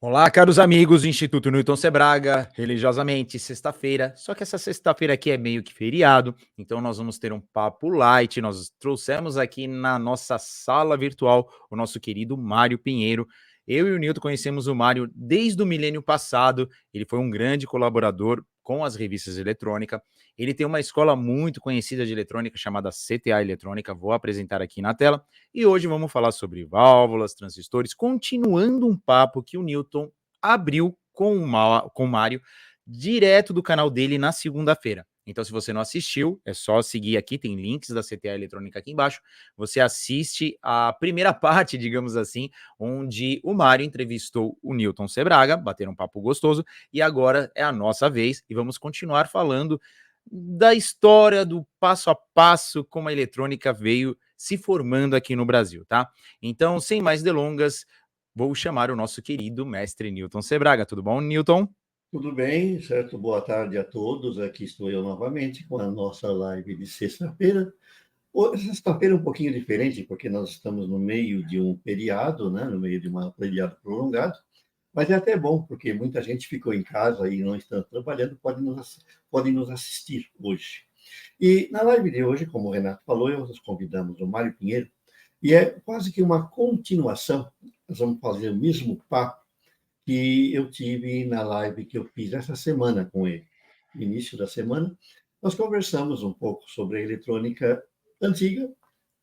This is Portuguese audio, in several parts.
Olá, caros amigos do Instituto Newton Sebraga, religiosamente sexta-feira, só que essa sexta-feira aqui é meio que feriado, então nós vamos ter um papo light, nós trouxemos aqui na nossa sala virtual o nosso querido Mário Pinheiro. Eu e o Newton conhecemos o Mário desde o milênio passado, ele foi um grande colaborador com as revistas de eletrônica, ele tem uma escola muito conhecida de eletrônica chamada CTA Eletrônica, vou apresentar aqui na tela, e hoje vamos falar sobre válvulas, transistores, continuando um papo que o Newton abriu com o Mário, direto do canal dele na segunda-feira. Então, se você não assistiu, é só seguir aqui, tem links da CTA Eletrônica aqui embaixo. Você assiste a primeira parte, digamos assim, onde o Mário entrevistou o Newton Sebraga, bateram um papo gostoso, e agora é a nossa vez, e vamos continuar falando da história, do passo a passo, como a eletrônica veio se formando aqui no Brasil, tá? Então, sem mais delongas, vou chamar o nosso querido mestre Newton Sebraga. Tudo bom, Newton? Tudo bem, certo? Boa tarde a todos. Aqui estou eu novamente com a nossa live de sexta-feira. Sexta-feira é um pouquinho diferente, porque nós estamos no meio de um feriado, né? No meio de um feriado prolongado, mas é até bom, porque muita gente ficou em casa e não está trabalhando, podem nos assistir hoje. E na live de hoje, como o Renato falou, nós convidamos o Mário Pinheiro, e é quase que uma continuação, nós vamos fazer o mesmo papo que eu tive na live que eu fiz essa semana com ele. No início da semana, nós conversamos um pouco sobre a eletrônica antiga,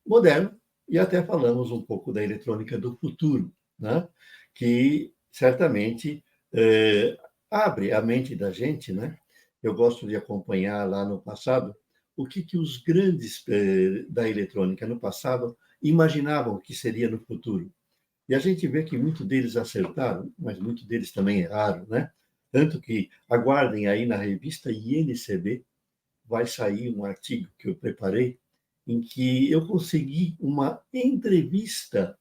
moderna, e até falamos um pouco da eletrônica do futuro, né? Que certamente abre a mente da gente, né? Eu gosto de acompanhar lá no passado o que os grandes da eletrônica no passado imaginavam que seria no futuro. E a gente vê que muitos deles acertaram, mas muitos deles também erraram, né? Tanto que aguardem aí na revista INCB, vai sair um artigo que eu preparei, em que eu consegui uma entrevista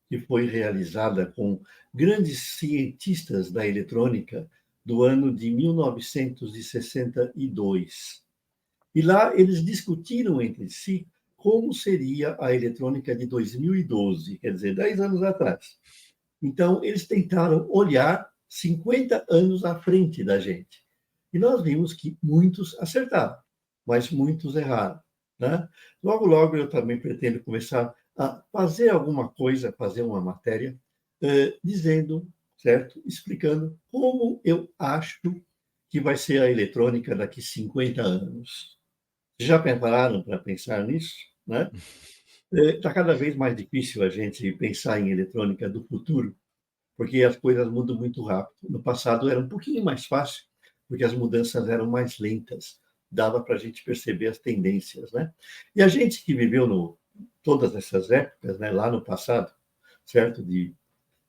que foi realizada com grandes cientistas da eletrônica do ano de 1962. E lá eles discutiram entre si como seria a eletrônica de 2012, quer dizer, 10 anos atrás. Então, eles tentaram olhar 50 anos à frente da gente. E nós vimos que muitos acertaram, mas muitos erraram. Né? Logo, logo, eu também pretendo começar a fazer alguma coisa, fazer uma matéria, dizendo, certo? Explicando como eu acho que vai ser a eletrônica daqui 50 anos. Já prepararam para pensar nisso? Né? Está cada vez mais difícil a gente pensar em eletrônica do futuro, porque as coisas mudam muito rápido. No passado era um pouquinho mais fácil, porque as mudanças eram mais lentas, dava para a gente perceber as tendências, né? E a gente que viveu todas essas épocas, né, lá no passado, certo, de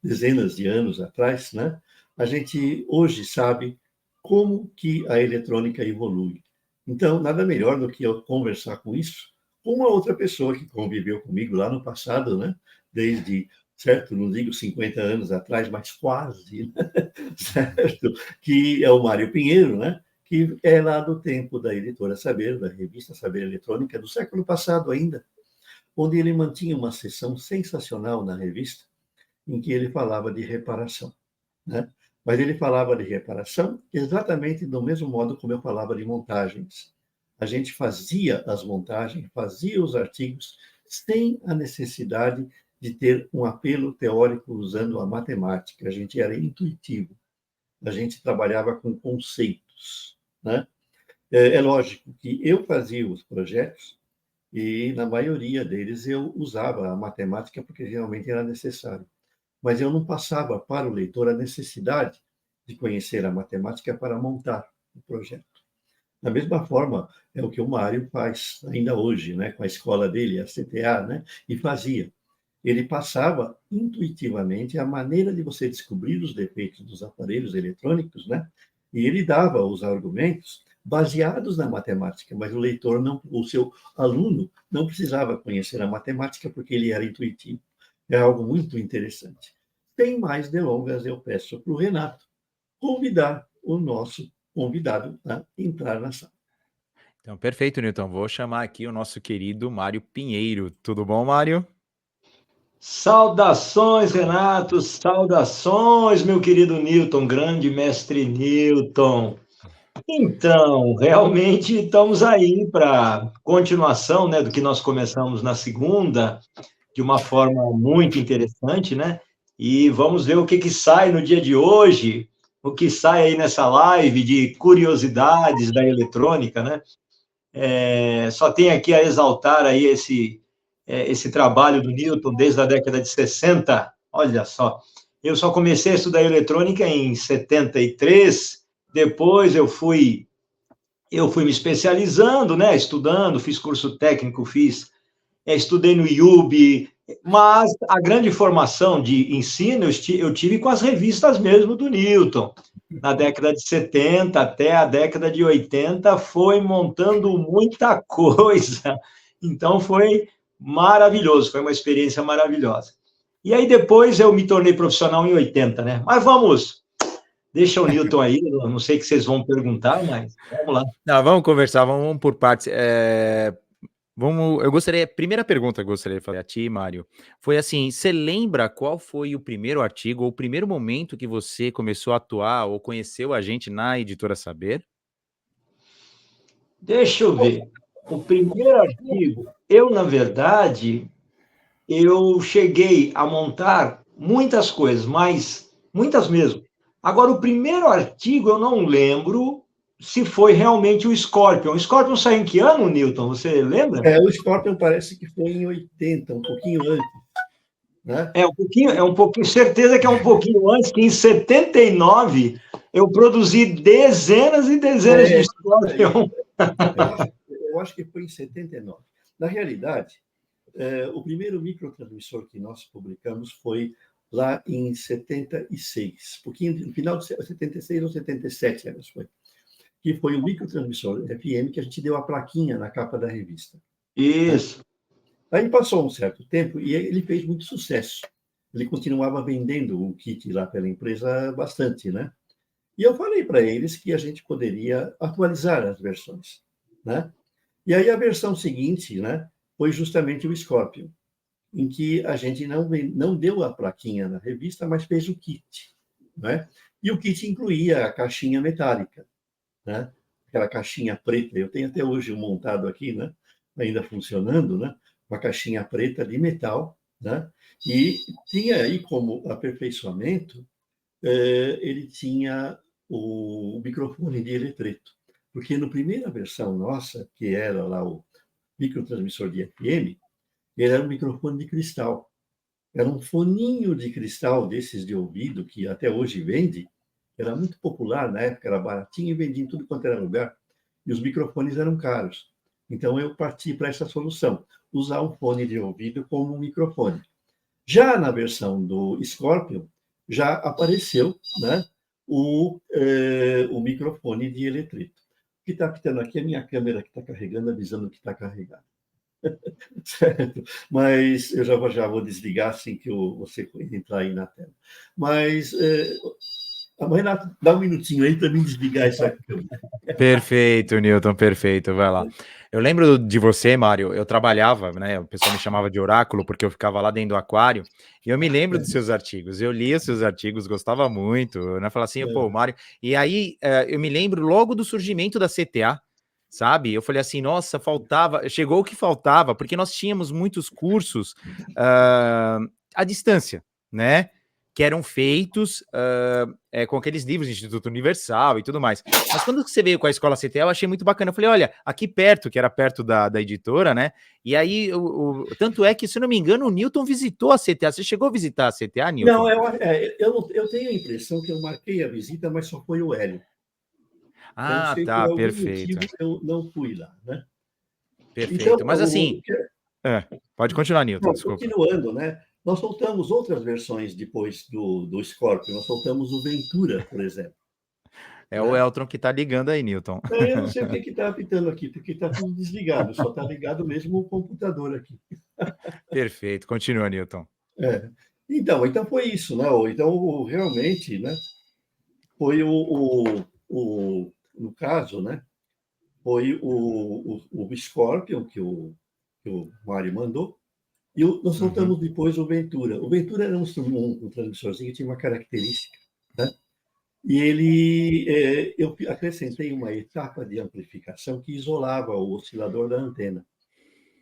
dezenas de anos atrás, né, a gente hoje sabe como que a eletrônica evolui. Então, nada melhor do que eu conversar com isso com uma outra pessoa que conviveu comigo lá no passado, né, desde certo? Não digo 50 anos atrás, mas quase, né? Certo? Que é o Mário Pinheiro, né? Que é lá do tempo da editora Saber, da revista Saber Eletrônica, do século passado ainda, onde ele mantinha uma sessão sensacional na revista, em que ele falava de reparação, né? Mas ele falava de reparação exatamente do mesmo modo como eu falava de montagens. A gente fazia as montagens, fazia os artigos, sem a necessidade de ter um apelo teórico usando a matemática. A gente era intuitivo, a gente trabalhava com conceitos, né? É lógico que eu fazia os projetos e, na maioria deles, eu usava a matemática porque realmente era necessário. Mas eu não passava para o leitor a necessidade de conhecer a matemática para montar o projeto. Da mesma forma, é o que o Mário faz ainda hoje, né, com a escola dele, a CTA, né, e fazia. Ele passava intuitivamente a maneira de você descobrir os defeitos dos aparelhos eletrônicos, né, e ele dava os argumentos baseados na matemática, mas o leitor não, o seu aluno não precisava conhecer a matemática porque ele era intuitivo. É algo muito interessante. Sem mais delongas, eu peço para o Renato convidar o nosso convidado a entrar na sala. Então, perfeito, Newton. Vou chamar aqui o nosso querido Mário Pinheiro. Tudo bom, Mário? Saudações, Renato, saudações, meu querido Newton, grande mestre Newton. Então, realmente estamos aí para continuação, né, do que nós começamos na segunda, de uma forma muito interessante, né? E vamos ver o que sai no dia de hoje, o que sai aí nessa live de curiosidades da eletrônica, né? Só tem aqui a exaltar aí esse trabalho do Newton desde a década de 60. Olha só, eu só comecei a estudar eletrônica em 73, depois eu fui me especializando, né, estudando, fiz curso técnico, estudei no IUB, mas a grande formação de ensino eu tive com as revistas mesmo do Newton. Na década de 70 até a década de 80, foi montando muita coisa. Então, foi maravilhoso, foi uma experiência maravilhosa. E aí, depois, eu me tornei profissional em 80, né? Mas deixa o Newton aí, eu não sei o que vocês vão perguntar, mas vamos lá. Não, vamos conversar, vamos por partes. Primeira pergunta que eu gostaria de fazer a ti, Mário, foi assim: você lembra qual foi o primeiro artigo ou o primeiro momento que você começou a atuar ou conheceu a gente na Editora Saber? Deixa eu ver. O primeiro artigo, na verdade, eu cheguei a montar muitas coisas, mas muitas mesmo. Agora, o primeiro artigo eu não lembro se foi realmente o Scorpion. O Scorpion saiu em que ano, Newton? Você lembra? O Scorpion parece que foi em 80, um pouquinho antes, né? É um pouquinho, certeza que é um pouquinho antes, que em 79 eu produzi dezenas e dezenas de Scorpion. Eu acho que foi em 79. Na realidade, o primeiro microtransmissor que nós publicamos foi lá em 76, pouquinho no final de 76 ou 77, anos foi, que foi o microtransmissor FM que a gente deu a plaquinha na capa da revista. Isso. Aí passou um certo tempo e ele fez muito sucesso. Ele continuava vendendo o kit lá pela empresa bastante, né? E eu falei para eles que a gente poderia atualizar as versões, né? E aí a versão seguinte, né, foi justamente o Scorpion, em que a gente não deu a plaquinha na revista, mas fez o kit, né? E o kit incluía a caixinha metálica, né? Aquela caixinha preta, eu tenho até hoje um montado aqui, né? Ainda funcionando, né? Uma caixinha preta de metal, né? E tinha aí como aperfeiçoamento, ele tinha o microfone de eletreto, porque na primeira versão nossa, que era lá o microtransmissor de FM, ele era um microfone de cristal. Era um foninho de cristal desses de ouvido, que até hoje vende, era muito popular na época, era baratinho e vendia em tudo quanto era lugar. E os microfones eram caros. Então eu parti para essa solução, usar um fone de ouvido como um microfone. Já na versão do Scorpion, já apareceu, né, o microfone de eletreto. O que está pitando aqui é a minha câmera que está carregando, avisando que está carregado. Certo? Mas eu já vou desligar assim que você entrar aí na tela. Mas, Renato, dá um minutinho aí para mim desligar essa câmera. Perfeito, Newton, perfeito, vai lá. Eu lembro de você, Mário, eu trabalhava, né, o pessoal me chamava de oráculo porque eu ficava lá dentro do aquário, e eu me lembro dos seus artigos, eu lia os seus artigos, gostava muito, né, falava assim, pô, Mário, e aí eu me lembro logo do surgimento da CTA, sabe, eu falei assim, nossa, chegou o que faltava, porque nós tínhamos muitos cursos à distância, né, que eram feitos com aqueles livros do Instituto Universal e tudo mais. Mas quando você veio com a Escola CTA, eu achei muito bacana. Eu falei, olha, aqui perto, que era perto da editora, né? E aí, tanto é que, se eu não me engano, o Newton visitou a CTA. Você chegou a visitar a CTA, Newton? Não, eu tenho a impressão que eu marquei a visita, mas só foi o Hélio. Eu não Ah, sei, por tá, algum perfeito. motivo, eu não fui lá, né? Então, Perfeito. Mas assim, pode continuar, Newton, desculpa. continuando, né? Nós soltamos outras versões depois do Scorpio. Nós soltamos o Ventura, por exemplo. É o Elton que tá ligando aí, Newton. Eu não sei o que está apitando aqui, porque está tudo desligado, só está ligado mesmo o computador aqui. Perfeito, continua, Newton. Então foi isso, né? Então, realmente, né? Foi no caso, né? Foi o Scorpion que o Mário mandou, E nós soltamos depois o Ventura. O Ventura era um transmissorzinho que tinha uma característica, né? E eu acrescentei uma etapa de amplificação que isolava o oscilador da antena.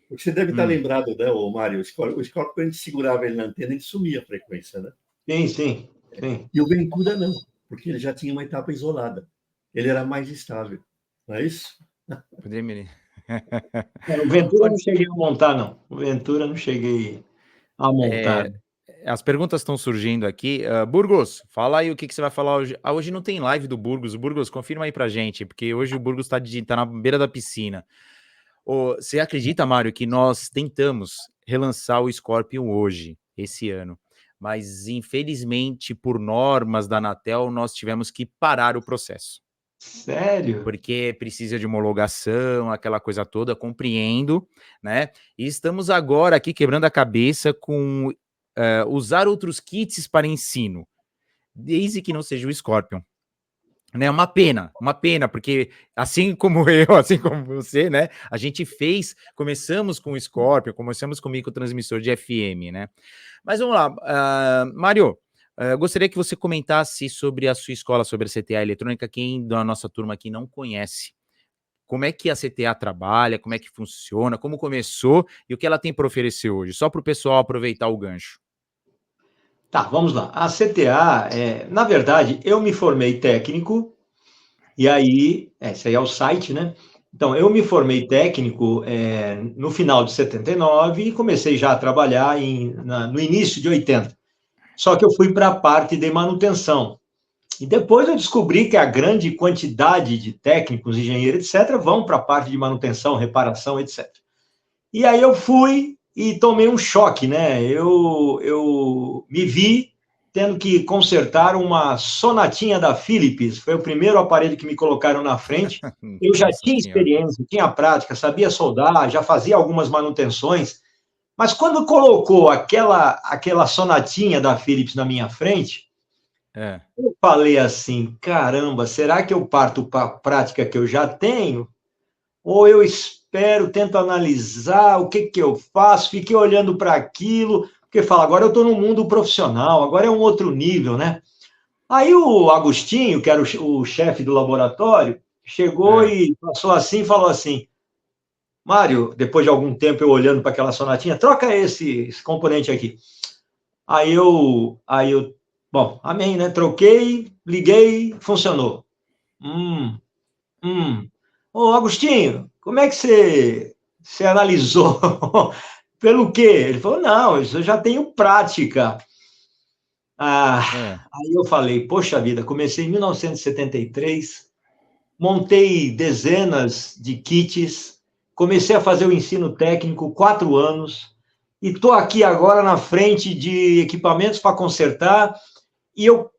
Porque você deve estar lembrado, né, Mário? O Scorpio, quando a gente segurava ele na antena, ele sumia a frequência, né? Sim. E o Ventura não, porque ele já tinha uma etapa isolada. Ele era mais estável, não é isso? O Ventura eu não cheguei a montar, não. O Ventura eu não cheguei a montar. As perguntas estão surgindo aqui. Burgos, fala aí o que você vai falar hoje. Hoje não tem live do Burgos. Burgos, confirma aí pra gente, porque hoje o Burgos tá na beira da piscina. Você acredita, Mário, que nós tentamos relançar o Scorpion hoje, esse ano, mas infelizmente, por normas da Anatel, nós tivemos que parar o processo. Sério? Porque precisa de homologação, aquela coisa toda, compreendo, né? E estamos agora aqui quebrando a cabeça com usar outros kits para ensino, desde que não seja o Scorpion. Né, uma pena, porque assim como eu, assim como você, né, a gente começamos com o Scorpion, começamos com o microtransmissor de FM, né, mas vamos lá, Mário, gostaria que você comentasse sobre a sua escola, sobre a CTA Eletrônica, quem da nossa turma aqui não conhece, como é que a CTA trabalha, como é que funciona, como começou e o que ela tem para oferecer hoje, só para o pessoal aproveitar o gancho. Tá, vamos lá. A CTA, na verdade, eu me formei técnico, e aí, esse aí é o site, né? Então, eu me formei técnico no final de 79 e comecei já a trabalhar no início de 80. Só que eu fui para a parte de manutenção. E depois eu descobri que a grande quantidade de técnicos, engenheiros, etc., vão para a parte de manutenção, reparação, etc. E aí eu fui e tomei um choque, né? Eu me vi tendo que consertar uma sonatinha da Philips, foi o primeiro aparelho que me colocaram na frente. Eu já tinha experiência, tinha prática, sabia soldar, já fazia algumas manutenções, mas quando colocou aquela sonatinha da Philips na minha frente, eu falei assim, caramba, será que eu parto para a prática que eu já tenho? Ou eu espero, tento analisar o que eu faço, fiquei olhando para aquilo, porque fala, agora eu estou no mundo profissional, agora é um outro nível, né? Aí o Agostinho, que era o chefe do laboratório, chegou e passou assim, falou assim, Mário, depois de algum tempo eu olhando para aquela sonatinha, troca esse componente aqui. Aí eu, bom, amém, né? Troquei, liguei, funcionou. Ô, Agostinho, como é que você analisou? Pelo quê? Ele falou, não, isso eu já tenho prática. Aí eu falei, poxa vida, comecei em 1973, montei dezenas de kits, comecei a fazer o ensino técnico 4 anos, e estou aqui agora na frente de equipamentos para consertar, e eu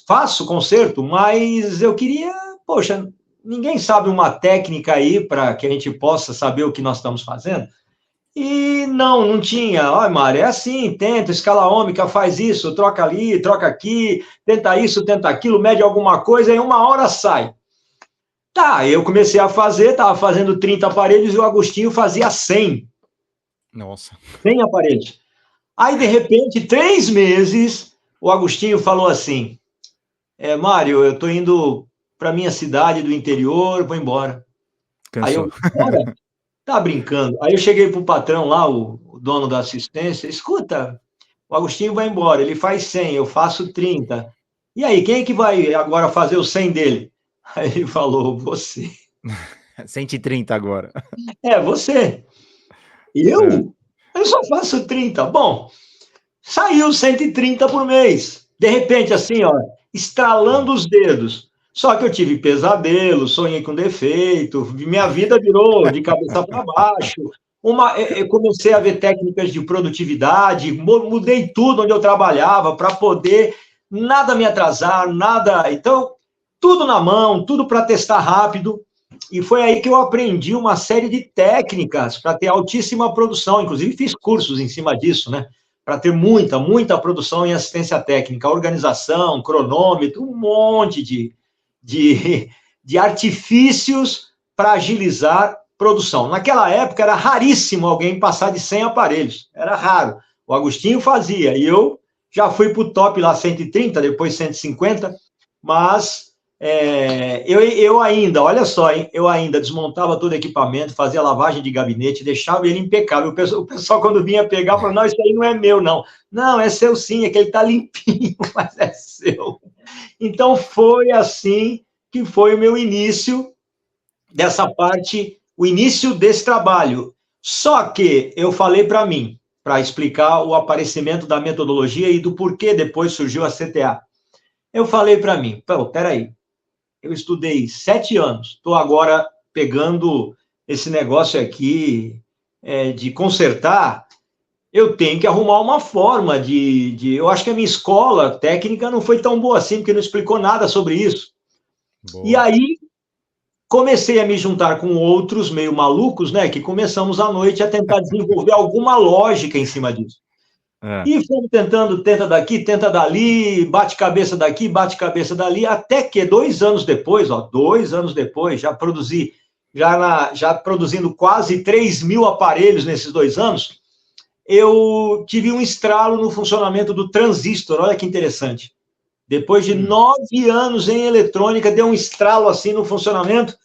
faço conserto, mas eu queria, poxa, ninguém sabe uma técnica aí para que a gente possa saber o que nós estamos fazendo? E não tinha. Olha, Mário, é assim, tenta, escala ômica, faz isso, troca ali, troca aqui, tenta isso, tenta aquilo, mede alguma coisa, e uma hora sai. Tá, eu comecei a fazer, estava fazendo 30 aparelhos e o Agostinho fazia 100. Nossa. 100 aparelhos. Aí, de repente, 3 meses, o Agostinho falou assim, Mário, eu estou indo para minha cidade do interior, vou embora. Cansou. Aí eu, olha, tá brincando. Aí eu cheguei pro patrão lá, o dono da assistência, escuta, o Agostinho vai embora, ele faz 100, eu faço 30. E aí, quem é que vai agora fazer o 100 dele? Aí ele falou, você. 130 agora. Você. Eu só faço 30. Bom, saiu 130 por mês. De repente, assim, ó, estralando os dedos. Só que eu tive pesadelo, sonhei com defeito, minha vida virou de cabeça para baixo. Eu comecei a ver técnicas de produtividade, mudei tudo onde eu trabalhava para poder nada me atrasar, nada. Então, tudo na mão, tudo para testar rápido. E foi aí que eu aprendi uma série de técnicas para ter altíssima produção. Inclusive, fiz cursos em cima disso, né? Para ter muita produção em assistência técnica, organização, cronômetro, um monte de artifícios para agilizar produção. Naquela época era raríssimo alguém passar de 100 aparelhos, era raro. O Agostinho fazia, e eu já fui para o top lá 130, depois 150, mas eu ainda, olha só, hein, eu ainda desmontava todo o equipamento, fazia lavagem de gabinete, deixava ele impecável. O pessoal quando vinha pegar, falava, não, isso aí não é meu, não. Não, é seu sim, é que ele está limpinho, mas é seu. Então, foi assim que foi o meu início dessa parte, o início desse trabalho. Só que eu falei para mim, para explicar o aparecimento da metodologia e do porquê depois surgiu a CTA. Eu falei para mim, peraí, eu estudei 7 anos, estou agora pegando esse negócio aqui de consertar, eu tenho que arrumar uma forma eu acho que a minha escola técnica não foi tão boa assim, porque não explicou nada sobre isso. Boa. E aí, comecei a me juntar com outros meio malucos, né, que começamos à noite a tentar desenvolver alguma lógica em cima disso. E fomos tentando, tenta daqui, tenta dali, bate cabeça daqui, bate cabeça dali, até que 2 anos depois, 2 anos depois, já produzindo quase 3.000 aparelhos nesses 2 anos, eu tive um estralo no funcionamento do transistor, olha que interessante. Depois de 9 anos em eletrônica, deu um estralo assim no funcionamento,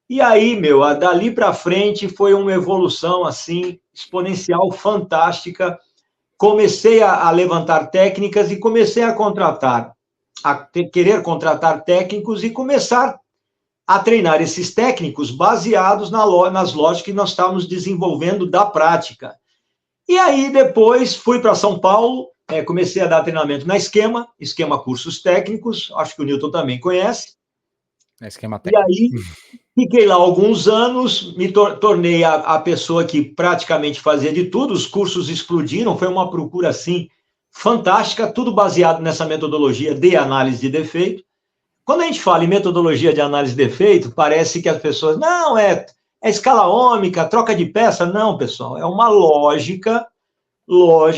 e aí, dali para frente foi uma evolução assim, exponencial, fantástica. Comecei a levantar técnicas e comecei a querer contratar técnicos e começar a treinar esses técnicos baseados nas lógicas que nós estávamos desenvolvendo da prática. E aí, depois, fui para São Paulo, comecei a dar treinamento na Esquema Cursos Técnicos, acho que o Newton também conhece. Esquema Técnico. E aí, fiquei lá alguns anos, me tornei a pessoa que praticamente fazia de tudo, os cursos explodiram, foi uma procura, assim, fantástica, tudo baseado nessa metodologia de análise de defeito. Quando a gente fala em metodologia de análise de defeito, parece que as pessoas, não, é escala ômica, troca de peça. Não, pessoal, é uma lógica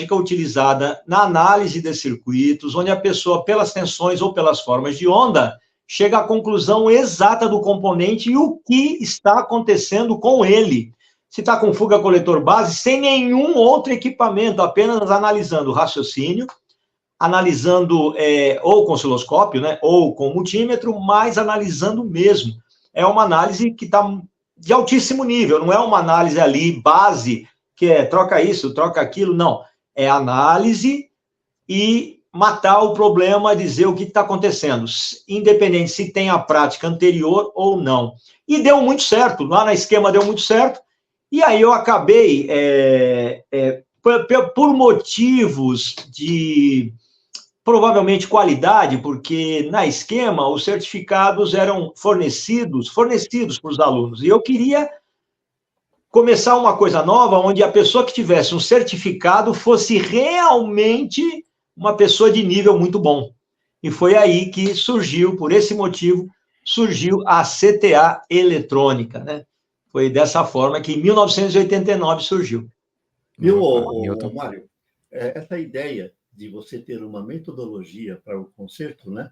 utilizada na análise de circuitos, onde a pessoa, pelas tensões ou pelas formas de onda, chega à conclusão exata do componente e o que está acontecendo com ele. Se está com fuga coletor base, sem nenhum outro equipamento, apenas analisando o raciocínio, analisando ou com osciloscópio, né, ou com multímetro, mas analisando mesmo. É uma análise que está de altíssimo nível, não é uma análise ali base, que troca isso, troca aquilo, não. É análise e matar o problema, dizer o que está acontecendo, independente se tem a prática anterior ou não. E deu muito certo, lá na Esquema deu muito certo, e aí eu acabei, por motivos de, provavelmente, qualidade, porque na Esquema os certificados eram fornecidos para os alunos, e eu queria começar uma coisa nova, onde a pessoa que tivesse um certificado fosse realmente uma pessoa de nível muito bom. E foi aí que surgiu, por esse motivo, surgiu a CTA eletrônica, né? Foi dessa forma que em 1989 surgiu. Mário, essa ideia de você ter uma metodologia para o conserto, né?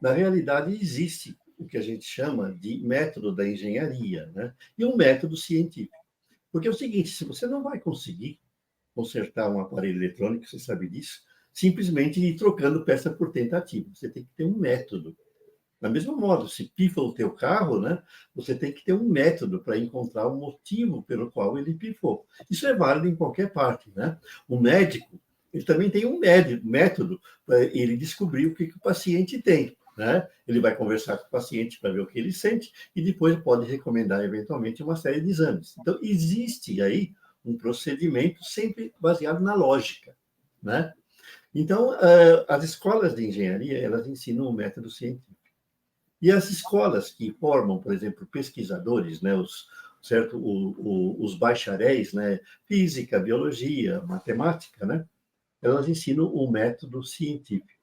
Na realidade, existe o que a gente chama de método da engenharia, né? E um método científico. Porque é o seguinte, se você não vai conseguir consertar um aparelho eletrônico, você sabe disso, simplesmente ir trocando peça por tentativa. Você tem que ter um método. Da mesma modo, se pifa o teu carro, né, você tem que ter um método para encontrar o motivo pelo qual ele pifou. Isso é válido em qualquer parte, né? O médico, ele também tem um método para ele descobrir o que o paciente tem, né? Ele vai conversar com o paciente para ver o que ele sente e depois pode recomendar, eventualmente, uma série de exames. Então, existe aí um procedimento sempre baseado na lógica, né? Então, as escolas de engenharia, elas ensinam o método científico. E as escolas que formam, por exemplo, pesquisadores, né, os bacharéis, né, física, biologia, matemática, né, elas ensinam o método científico.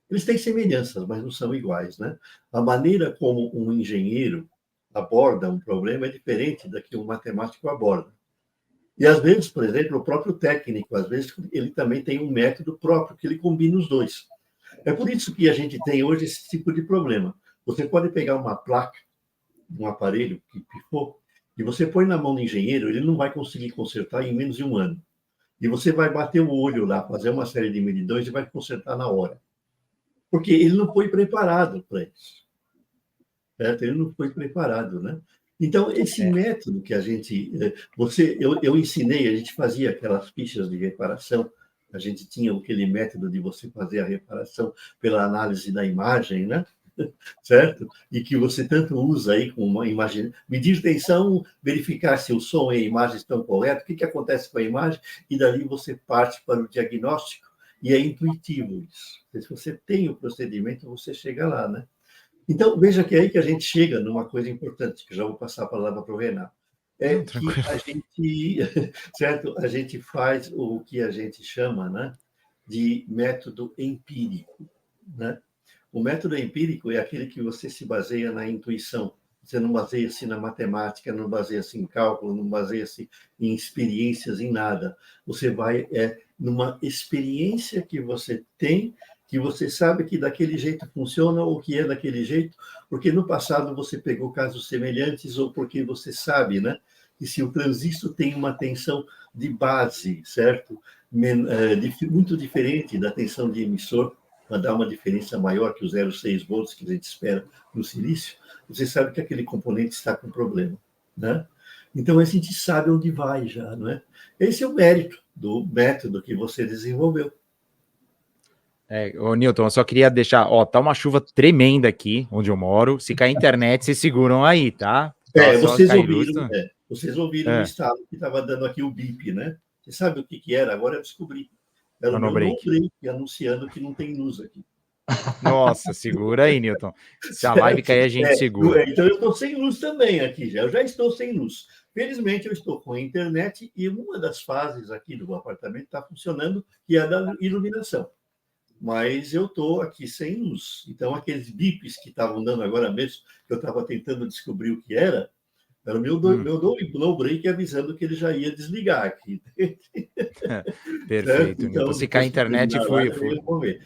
Eles têm semelhanças, mas não são iguais, né? A maneira como um engenheiro aborda um problema é diferente da que um matemático aborda. E, às vezes, por exemplo, o próprio técnico, às vezes, ele também tem um método próprio, que ele combina os dois. É por isso que a gente tem hoje esse tipo de problema. Você pode pegar uma placa, um aparelho que pifou, e você põe na mão do engenheiro, ele não vai conseguir consertar em menos de um ano. E você vai bater o olho lá, fazer uma série de medidões e vai consertar na hora. Porque ele não foi preparado para isso. Certo? Ele não foi preparado, né? Então, esse método que a gente... eu ensinei, a gente fazia aquelas fichas de reparação, a gente tinha aquele método de você fazer a reparação pela análise da imagem, né? Certo? E que você tanto usa aí com uma imagem, medir tensão, verificar se o som e a imagem estão corretos, o que acontece com a imagem, e dali você parte para o diagnóstico, e é intuitivo isso. Se você tem o procedimento, você chega lá, né? Então, veja que é aí que a gente chega numa coisa importante, que já vou passar a palavra para o Renato. É que a gente, certo? A gente faz o que a gente chama, né, de método empírico, né? O método empírico é aquele que você se baseia na intuição. Você não baseia-se na matemática, não baseia-se em cálculo, não baseia-se em experiências, em nada. Você vai numa experiência que você tem, que você sabe que daquele jeito funciona ou que é daquele jeito, porque no passado você pegou casos semelhantes ou porque você sabe, né, que se o transistor tem uma tensão de base, certo? Muito diferente da tensão de emissor, para dar uma diferença maior que os 0,6 volts que a gente espera no silício, você sabe que aquele componente está com problema, né? Então, a gente sabe onde vai já, não é? Esse é o mérito do método que você desenvolveu. Ô Newton, eu só queria deixar, tá uma chuva tremenda aqui, onde eu moro. Se cair a internet, vocês seguram aí, tá? Vocês ouviram o estalo que estava dando aqui o bip, né? Você sabe o que era? Agora eu descobri. Era o meu no-break anunciando que não tem luz aqui. Nossa, segura aí, Newton. Se a live cair, a gente segura. Então eu estou sem luz também aqui já. Eu já estou sem luz. Felizmente, eu estou com a internet e uma das fases aqui do apartamento está funcionando, que é a da iluminação. Mas eu estou aqui sem luz. Então, aqueles bips que estavam dando agora mesmo, que eu estava tentando descobrir o que era o meu no-break avisando que ele já ia desligar aqui. Perfeito. Então, se cair a internet, foi.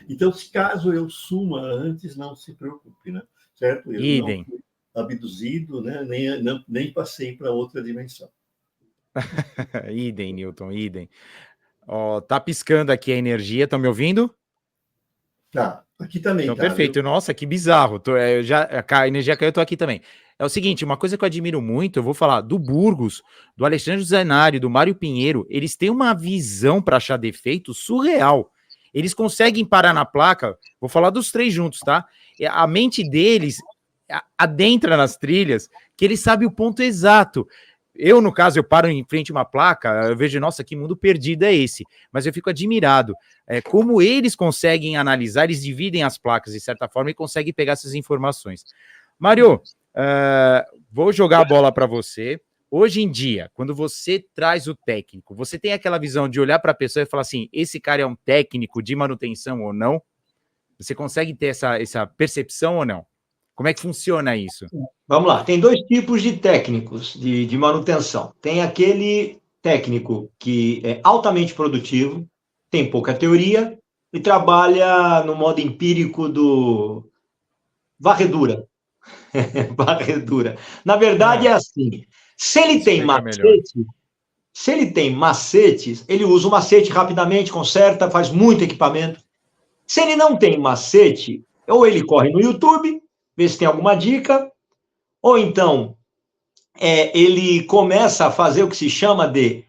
Então, caso eu suma antes, não se preocupe, né? Certo? Eu Idem. não fui abduzido, né? Nem passei para outra dimensão. Idem, Newton, idem. Tá piscando aqui a energia, estão me ouvindo? Tá, aqui também então, perfeito. Viu? Nossa, que bizarro. A energia caiu, eu tô aqui também. É o seguinte, uma coisa que eu admiro muito, eu vou falar do Burgos, do Alexandre Zanari, do Mário Pinheiro, eles têm uma visão para achar defeito surreal. Eles conseguem parar na placa, vou falar dos três juntos, tá? A mente deles adentra nas trilhas, que eles sabem o ponto exato. Eu, no caso, eu paro em frente a uma placa, eu vejo, nossa, que mundo perdido é esse? Mas eu fico admirado. Como eles conseguem analisar, eles dividem as placas de certa forma e conseguem pegar essas informações. Mário, vou jogar a bola para você. Hoje em dia, quando você traz o técnico, você tem aquela visão de olhar para a pessoa e falar assim, esse cara é um técnico de manutenção ou não? Você consegue ter essa percepção ou não? Como é que funciona isso? Vamos lá, tem dois tipos de técnicos de manutenção. Tem aquele técnico que é altamente produtivo, tem pouca teoria e trabalha no modo empírico do varredura. Varredura. Na verdade, é assim. Se ele tem macetes, ele usa o macete rapidamente, conserta, faz muito equipamento. Se ele não tem macete, ou ele corre no YouTube, vê se tem alguma dica, ou então ele começa a fazer o que se chama de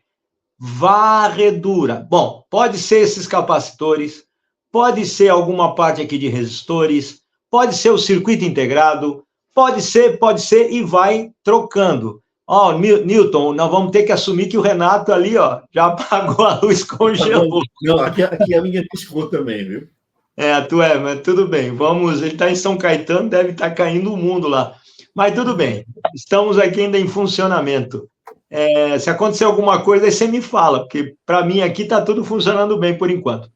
varredura. Bom, pode ser esses capacitores, pode ser alguma parte aqui de resistores, pode ser o circuito integrado, pode ser, e vai trocando. Newton, nós vamos ter que assumir que o Renato ali, já apagou a luz, congelou. Não, aqui a minha piscou também, viu? Mas tudo bem, ele está em São Caetano, deve estar caindo o mundo lá. Mas tudo bem, estamos aqui ainda em funcionamento. Se acontecer alguma coisa, aí você me fala, porque para mim aqui está tudo funcionando bem por enquanto.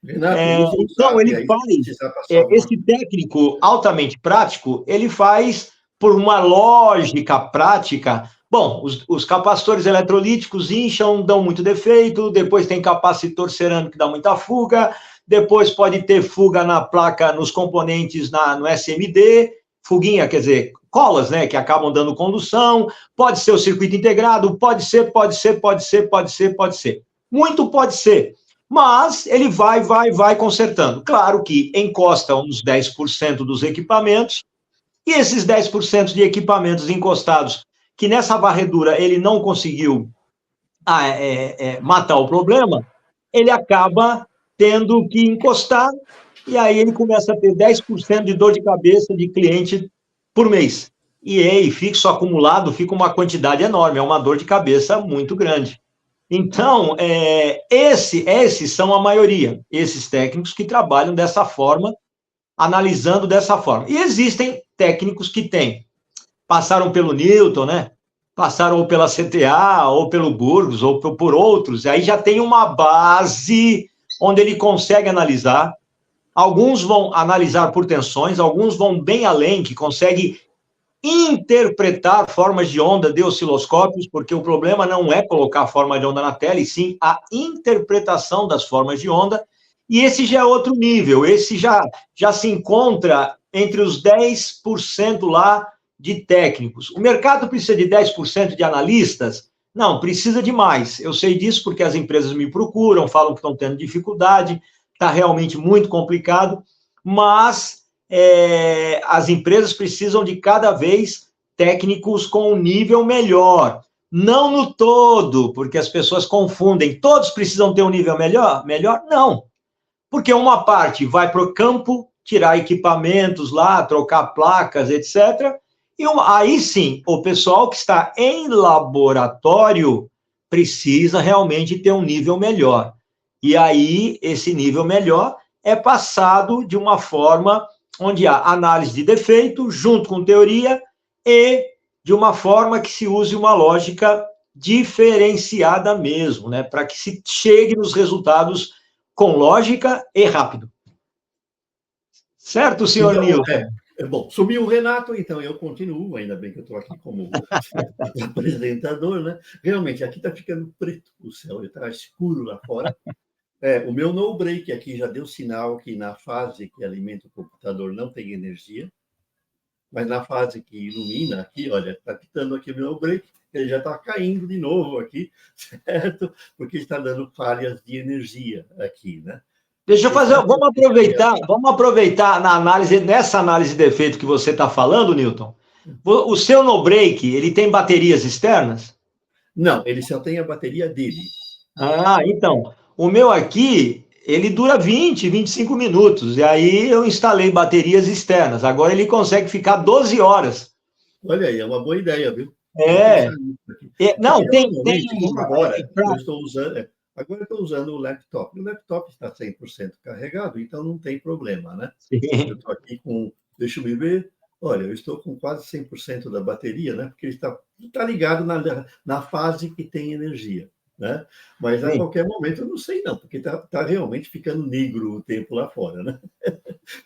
Renato, então, ele faz, esse técnico altamente prático, ele faz por uma lógica prática. Bom, os capacitores eletrolíticos incham, dão muito defeito, depois tem capacitor cerâmico que dá muita fuga, depois pode ter fuga na placa, nos componentes no SMD, fuguinha, quer dizer, colas, né, que acabam dando condução, pode ser o circuito integrado, pode ser. Muito pode ser, mas ele vai consertando. Claro que encosta uns 10% dos equipamentos, e esses 10% de equipamentos encostados, que nessa varredura ele não conseguiu matar o problema, ele acaba tendo que encostar, e aí ele começa a ter 10% de dor de cabeça de cliente por mês. E aí, fixo acumulado, fica uma quantidade enorme, é uma dor de cabeça muito grande. Então, esses são a maioria, esses técnicos que trabalham dessa forma, analisando dessa forma. E existem técnicos que passaram pelo Newton, né? Passaram ou pela CTA, ou pelo Burgos, ou por outros, e aí já tem uma base onde ele consegue analisar. Alguns vão analisar por tensões, alguns vão bem além, que consegue interpretar formas de onda de osciloscópios, porque o problema não é colocar a forma de onda na tela, e sim a interpretação das formas de onda, e esse já é outro nível, esse já se encontra entre os 10% lá de técnicos. O mercado precisa de 10% de analistas? Não, precisa de mais. Eu sei disso porque as empresas me procuram, falam que estão tendo dificuldade, está realmente muito complicado, mas as empresas precisam de cada vez técnicos com um nível melhor. Não no todo, porque as pessoas confundem. Todos precisam ter um nível melhor? Melhor? Não. Porque uma parte vai para o campo, tirar equipamentos lá, trocar placas, etc., e aí sim, o pessoal que está em laboratório precisa realmente ter um nível melhor. E aí, esse nível melhor é passado de uma forma onde há análise de defeito, junto com teoria, e de uma forma que se use uma lógica diferenciada mesmo, né? Para que se chegue nos resultados com lógica e rápido. Certo, senhor Nilton? Bom, sumiu o Renato, então eu continuo, ainda bem que eu estou aqui como apresentador, né? Realmente, aqui está ficando preto o céu, está escuro lá fora. O meu no break aqui já deu sinal que na fase que alimenta o computador não tem energia, mas na fase que ilumina aqui, olha, está pitando aqui o meu no break, ele já está caindo de novo aqui, certo? Porque está dando falhas de energia aqui, né? Deixa eu fazer, vamos aproveitar nessa análise de defeito que você está falando, Nilton. O seu no break, ele tem baterias externas? Não, ele só tem a bateria dele. Então, o meu aqui, ele dura 20, 25 minutos, e aí eu instalei baterias externas, agora ele consegue ficar 12 horas. Olha aí, é uma boa ideia, viu? Não, tem como agora eu estou usando... Agora eu estou usando o laptop. O laptop está 100% carregado, então não tem problema, né? Sim. Eu estou aqui com... Deixa eu me ver. Olha, eu estou com quase 100% da bateria, né? Porque ele está ligado na fase que tem energia, né? Mas a qualquer momento eu não sei não, porque está realmente ficando negro o tempo lá fora, né?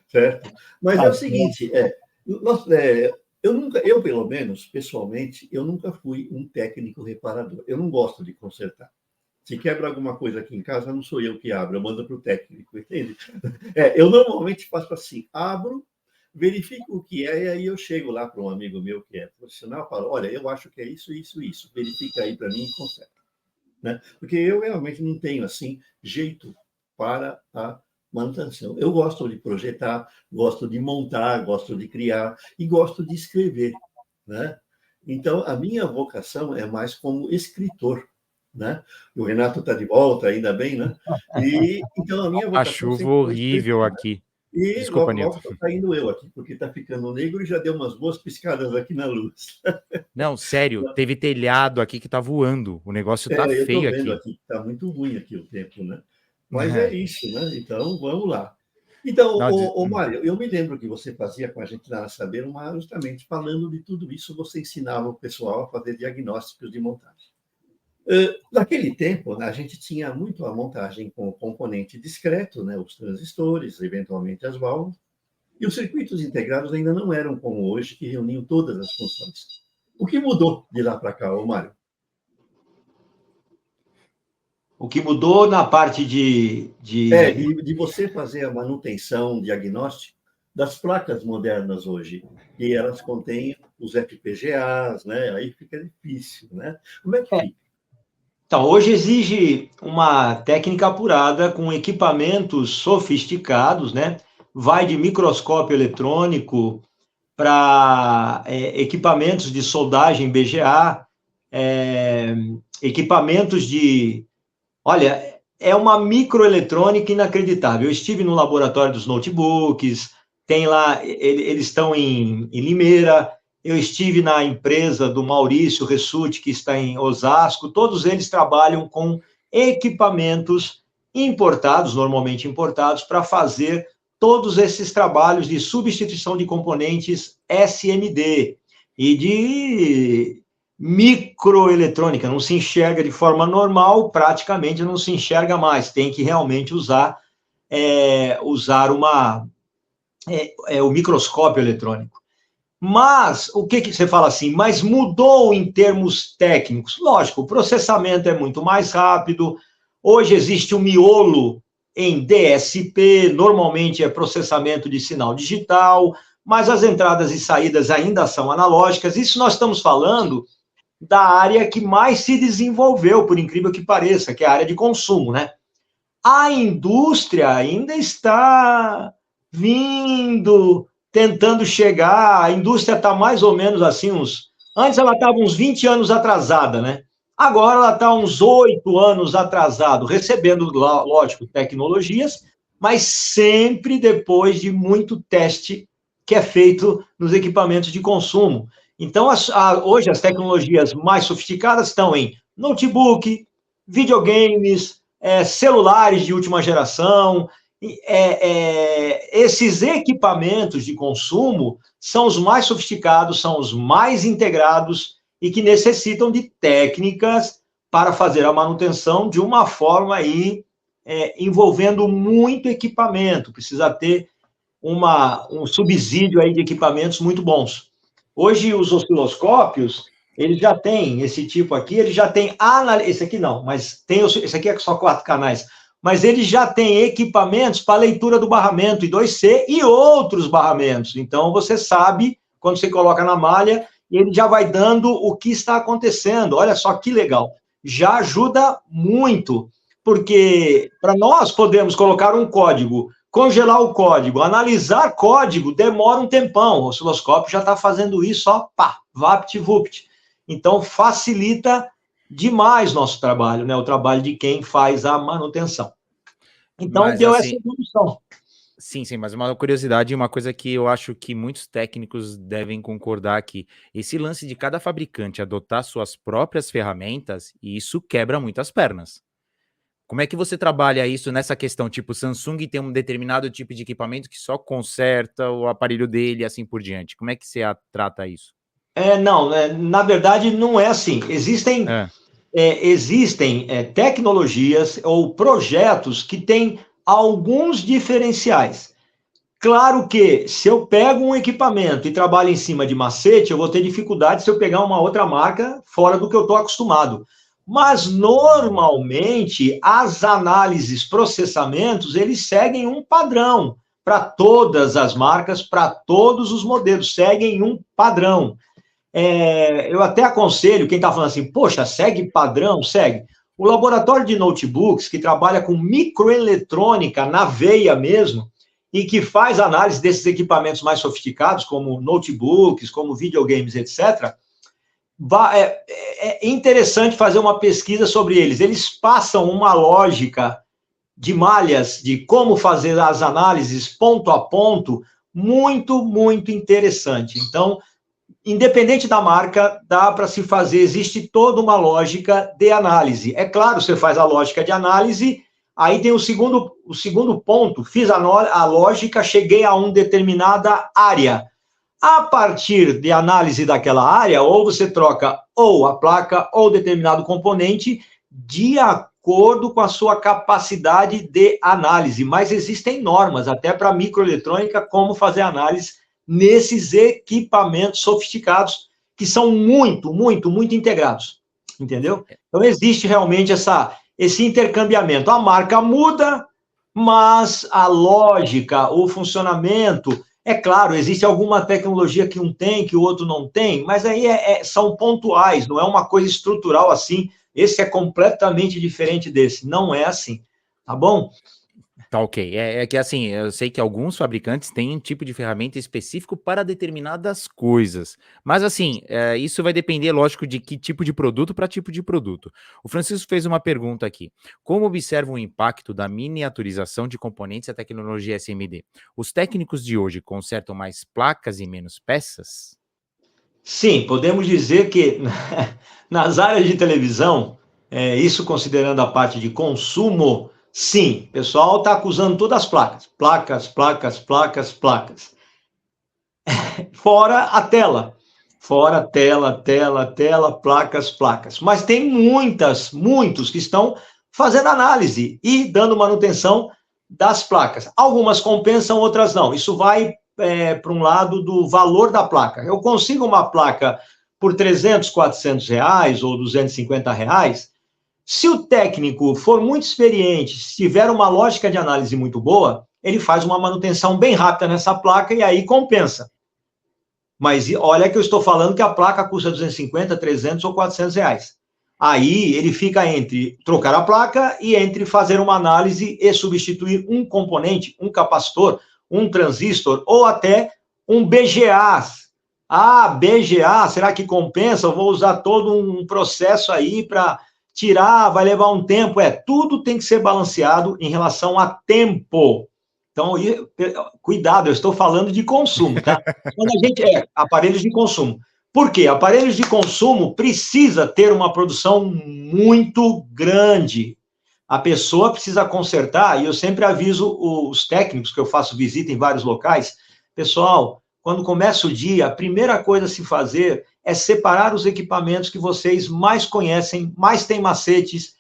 Certo? Mas é o seguinte, eu, pelo menos, pessoalmente, eu nunca fui um técnico reparador. Eu não gosto de consertar. Se quebra alguma coisa aqui em casa, não sou eu que abro, eu mando para o técnico, entende? Eu normalmente faço assim, abro, verifico o que é, e aí eu chego lá para um amigo meu que é profissional, falo, olha, eu acho que é isso, verifica aí para mim e conserta. Né? Porque eu realmente não tenho, assim, jeito para a manutenção. Eu gosto de projetar, gosto de montar, gosto de criar e gosto de escrever, né? Então, a minha vocação é mais como escritor, né? O Renato está de volta, ainda bem, né? E então a minha vocação... A chuva horrível aqui. E desculpa, logo estou saindo eu aqui, porque está ficando negro e já deu umas boas piscadas aqui na luz. Não, sério, teve telhado aqui que está voando. O negócio está feio aqui. Está muito ruim aqui o tempo, né? Mas é isso, né? Então, vamos lá. Então, Mário, eu me lembro que você fazia com a gente na Saber, justamente falando de tudo isso, você ensinava o pessoal a fazer diagnósticos de montagem. Naquele tempo, a gente tinha muito a montagem com componente discreto, né, os transistores, eventualmente as válvulas, e os circuitos integrados ainda não eram como hoje, que reuniam todas as funções. O que mudou de lá para cá, Mário? O que mudou na parte de você fazer a manutenção, diagnóstico das placas modernas hoje, que elas contêm os FPGAs, né? Aí fica difícil, né? Como é que fica? Então, hoje exige uma técnica apurada com equipamentos sofisticados, né? Vai de microscópio eletrônico para equipamentos de soldagem BGA, equipamentos de... Olha, é uma microeletrônica inacreditável. Eu estive no laboratório dos notebooks, tem lá, eles estão em Limeira, eu estive na empresa do Maurício Ressuti, que está em Osasco, todos eles trabalham com equipamentos importados, normalmente importados, para fazer todos esses trabalhos de substituição de componentes SMD e de microeletrônica. Não se enxerga de forma normal, praticamente não se enxerga mais, tem que realmente usar o microscópio eletrônico. Mas, o que você fala assim, mas mudou em termos técnicos? Lógico, o processamento é muito mais rápido, hoje existe um miolo em DSP, normalmente é processamento de sinal digital, mas as entradas e saídas ainda são analógicas. Isso nós estamos falando da área que mais se desenvolveu, por incrível que pareça, que é a área de consumo, né? A indústria ainda está vindo, tentando chegar, a indústria está mais ou menos assim, antes ela estava uns 20 anos atrasada, né? Agora ela está uns 8 anos atrasado, recebendo, lógico, tecnologias, mas sempre depois de muito teste que é feito nos equipamentos de consumo. Então, hoje as tecnologias mais sofisticadas estão em notebook, videogames, celulares de última geração. Esses equipamentos de consumo são os mais sofisticados, são os mais integrados e que necessitam de técnicas para fazer a manutenção de uma forma aí, envolvendo muito equipamento. Precisa ter um subsídio aí de equipamentos muito bons. Hoje, os osciloscópios, eles já têm esse tipo aqui, ele já tem... esse aqui não, mas esse aqui é só 4 canais. Mas ele já tem equipamentos para leitura do barramento I2C e outros barramentos. Então, você sabe, quando você coloca na malha, ele já vai dando o que está acontecendo. Olha só que legal. Já ajuda muito, porque para nós podemos colocar um código, congelar o código, analisar código, demora um tempão. O osciloscópio já está fazendo isso, ó, pá, vapt-vupt. Então, facilita demais nosso trabalho, né? O trabalho de quem faz a manutenção. Então, mas, deu assim, essa evolução. Sim, mas uma curiosidade, uma coisa que eu acho que muitos técnicos devem concordar aqui. Esse lance de cada fabricante adotar suas próprias ferramentas, isso quebra muitas pernas. Como é que você trabalha isso nessa questão? Tipo, Samsung tem um determinado tipo de equipamento que só conserta o aparelho dele e assim por diante. Como é que você trata isso? Não, na verdade, não é assim. Existem tecnologias ou projetos que têm alguns diferenciais. Claro que, se eu pego um equipamento e trabalho em cima de macete, eu vou ter dificuldade se eu pegar uma outra marca fora do que eu estou acostumado. Mas, normalmente, as análises, processamentos, eles seguem um padrão para todas as marcas, para todos os modelos, seguem um padrão. Eu até aconselho, quem está falando assim, poxa, segue padrão? Segue. O laboratório de notebooks, que trabalha com microeletrônica na veia mesmo, e que faz análise desses equipamentos mais sofisticados, como notebooks, como videogames, etc., é interessante fazer uma pesquisa sobre eles. Eles passam uma lógica de malhas, de como fazer as análises ponto a ponto, muito, muito interessante. Então, independente da marca, dá para se fazer, existe toda uma lógica de análise. É claro, você faz a lógica de análise, aí tem o segundo ponto, fiz a lógica, cheguei a uma determinada área. A partir de análise daquela área, ou você troca ou a placa ou determinado componente de acordo com a sua capacidade de análise. Mas existem normas, até para microeletrônica, como fazer análise nesses equipamentos sofisticados, que são muito, muito, muito integrados, entendeu? Então, existe realmente esse intercambiamento. A marca muda, mas a lógica, o funcionamento, É claro, existe alguma tecnologia que um tem, que o outro não tem, mas aí são pontuais, não é uma coisa estrutural assim. Esse é completamente diferente desse. Não é assim, tá bom? Tá ok. É que assim, eu sei que alguns fabricantes têm um tipo de ferramenta específico para determinadas coisas. Mas assim, isso vai depender, lógico, de que tipo de produto para tipo de produto. O Francisco fez uma pergunta aqui. Como observa o impacto da miniaturização de componentes da tecnologia SMD? Os técnicos de hoje consertam mais placas e menos peças? Sim, podemos dizer que nas áreas de televisão, isso considerando a parte de consumo, sim, o pessoal está acusando todas as placas. Placas, placas, placas, placas. Fora a tela. Fora tela, tela, tela, placas, placas. Mas tem muitos que estão fazendo análise e dando manutenção das placas. Algumas compensam, outras não. Isso vai para um lado do valor da placa. Eu consigo uma placa por 300, 400 reais ou 250 reais. Se o técnico for muito experiente, se tiver uma lógica de análise muito boa, ele faz uma manutenção bem rápida nessa placa e aí compensa. Mas olha que eu estou falando que a placa custa 250, 300 ou 400 reais. Aí ele fica entre trocar a placa e entre fazer uma análise e substituir um componente, um capacitor, um transistor ou até um BGA. Ah, BGA, será que compensa? Eu vou usar todo um processo aí para tirar, vai levar um tempo. Tudo tem que ser balanceado em relação a tempo. Então, cuidado, eu estou falando de consumo, tá? Quando a gente aparelhos de consumo. Por quê? Aparelhos de consumo precisa ter uma produção muito grande. A pessoa precisa consertar, e eu sempre aviso os técnicos, que eu faço visita em vários locais, pessoal, quando começa o dia, a primeira coisa a se fazer é separar os equipamentos que vocês mais conhecem, mais têm macetes,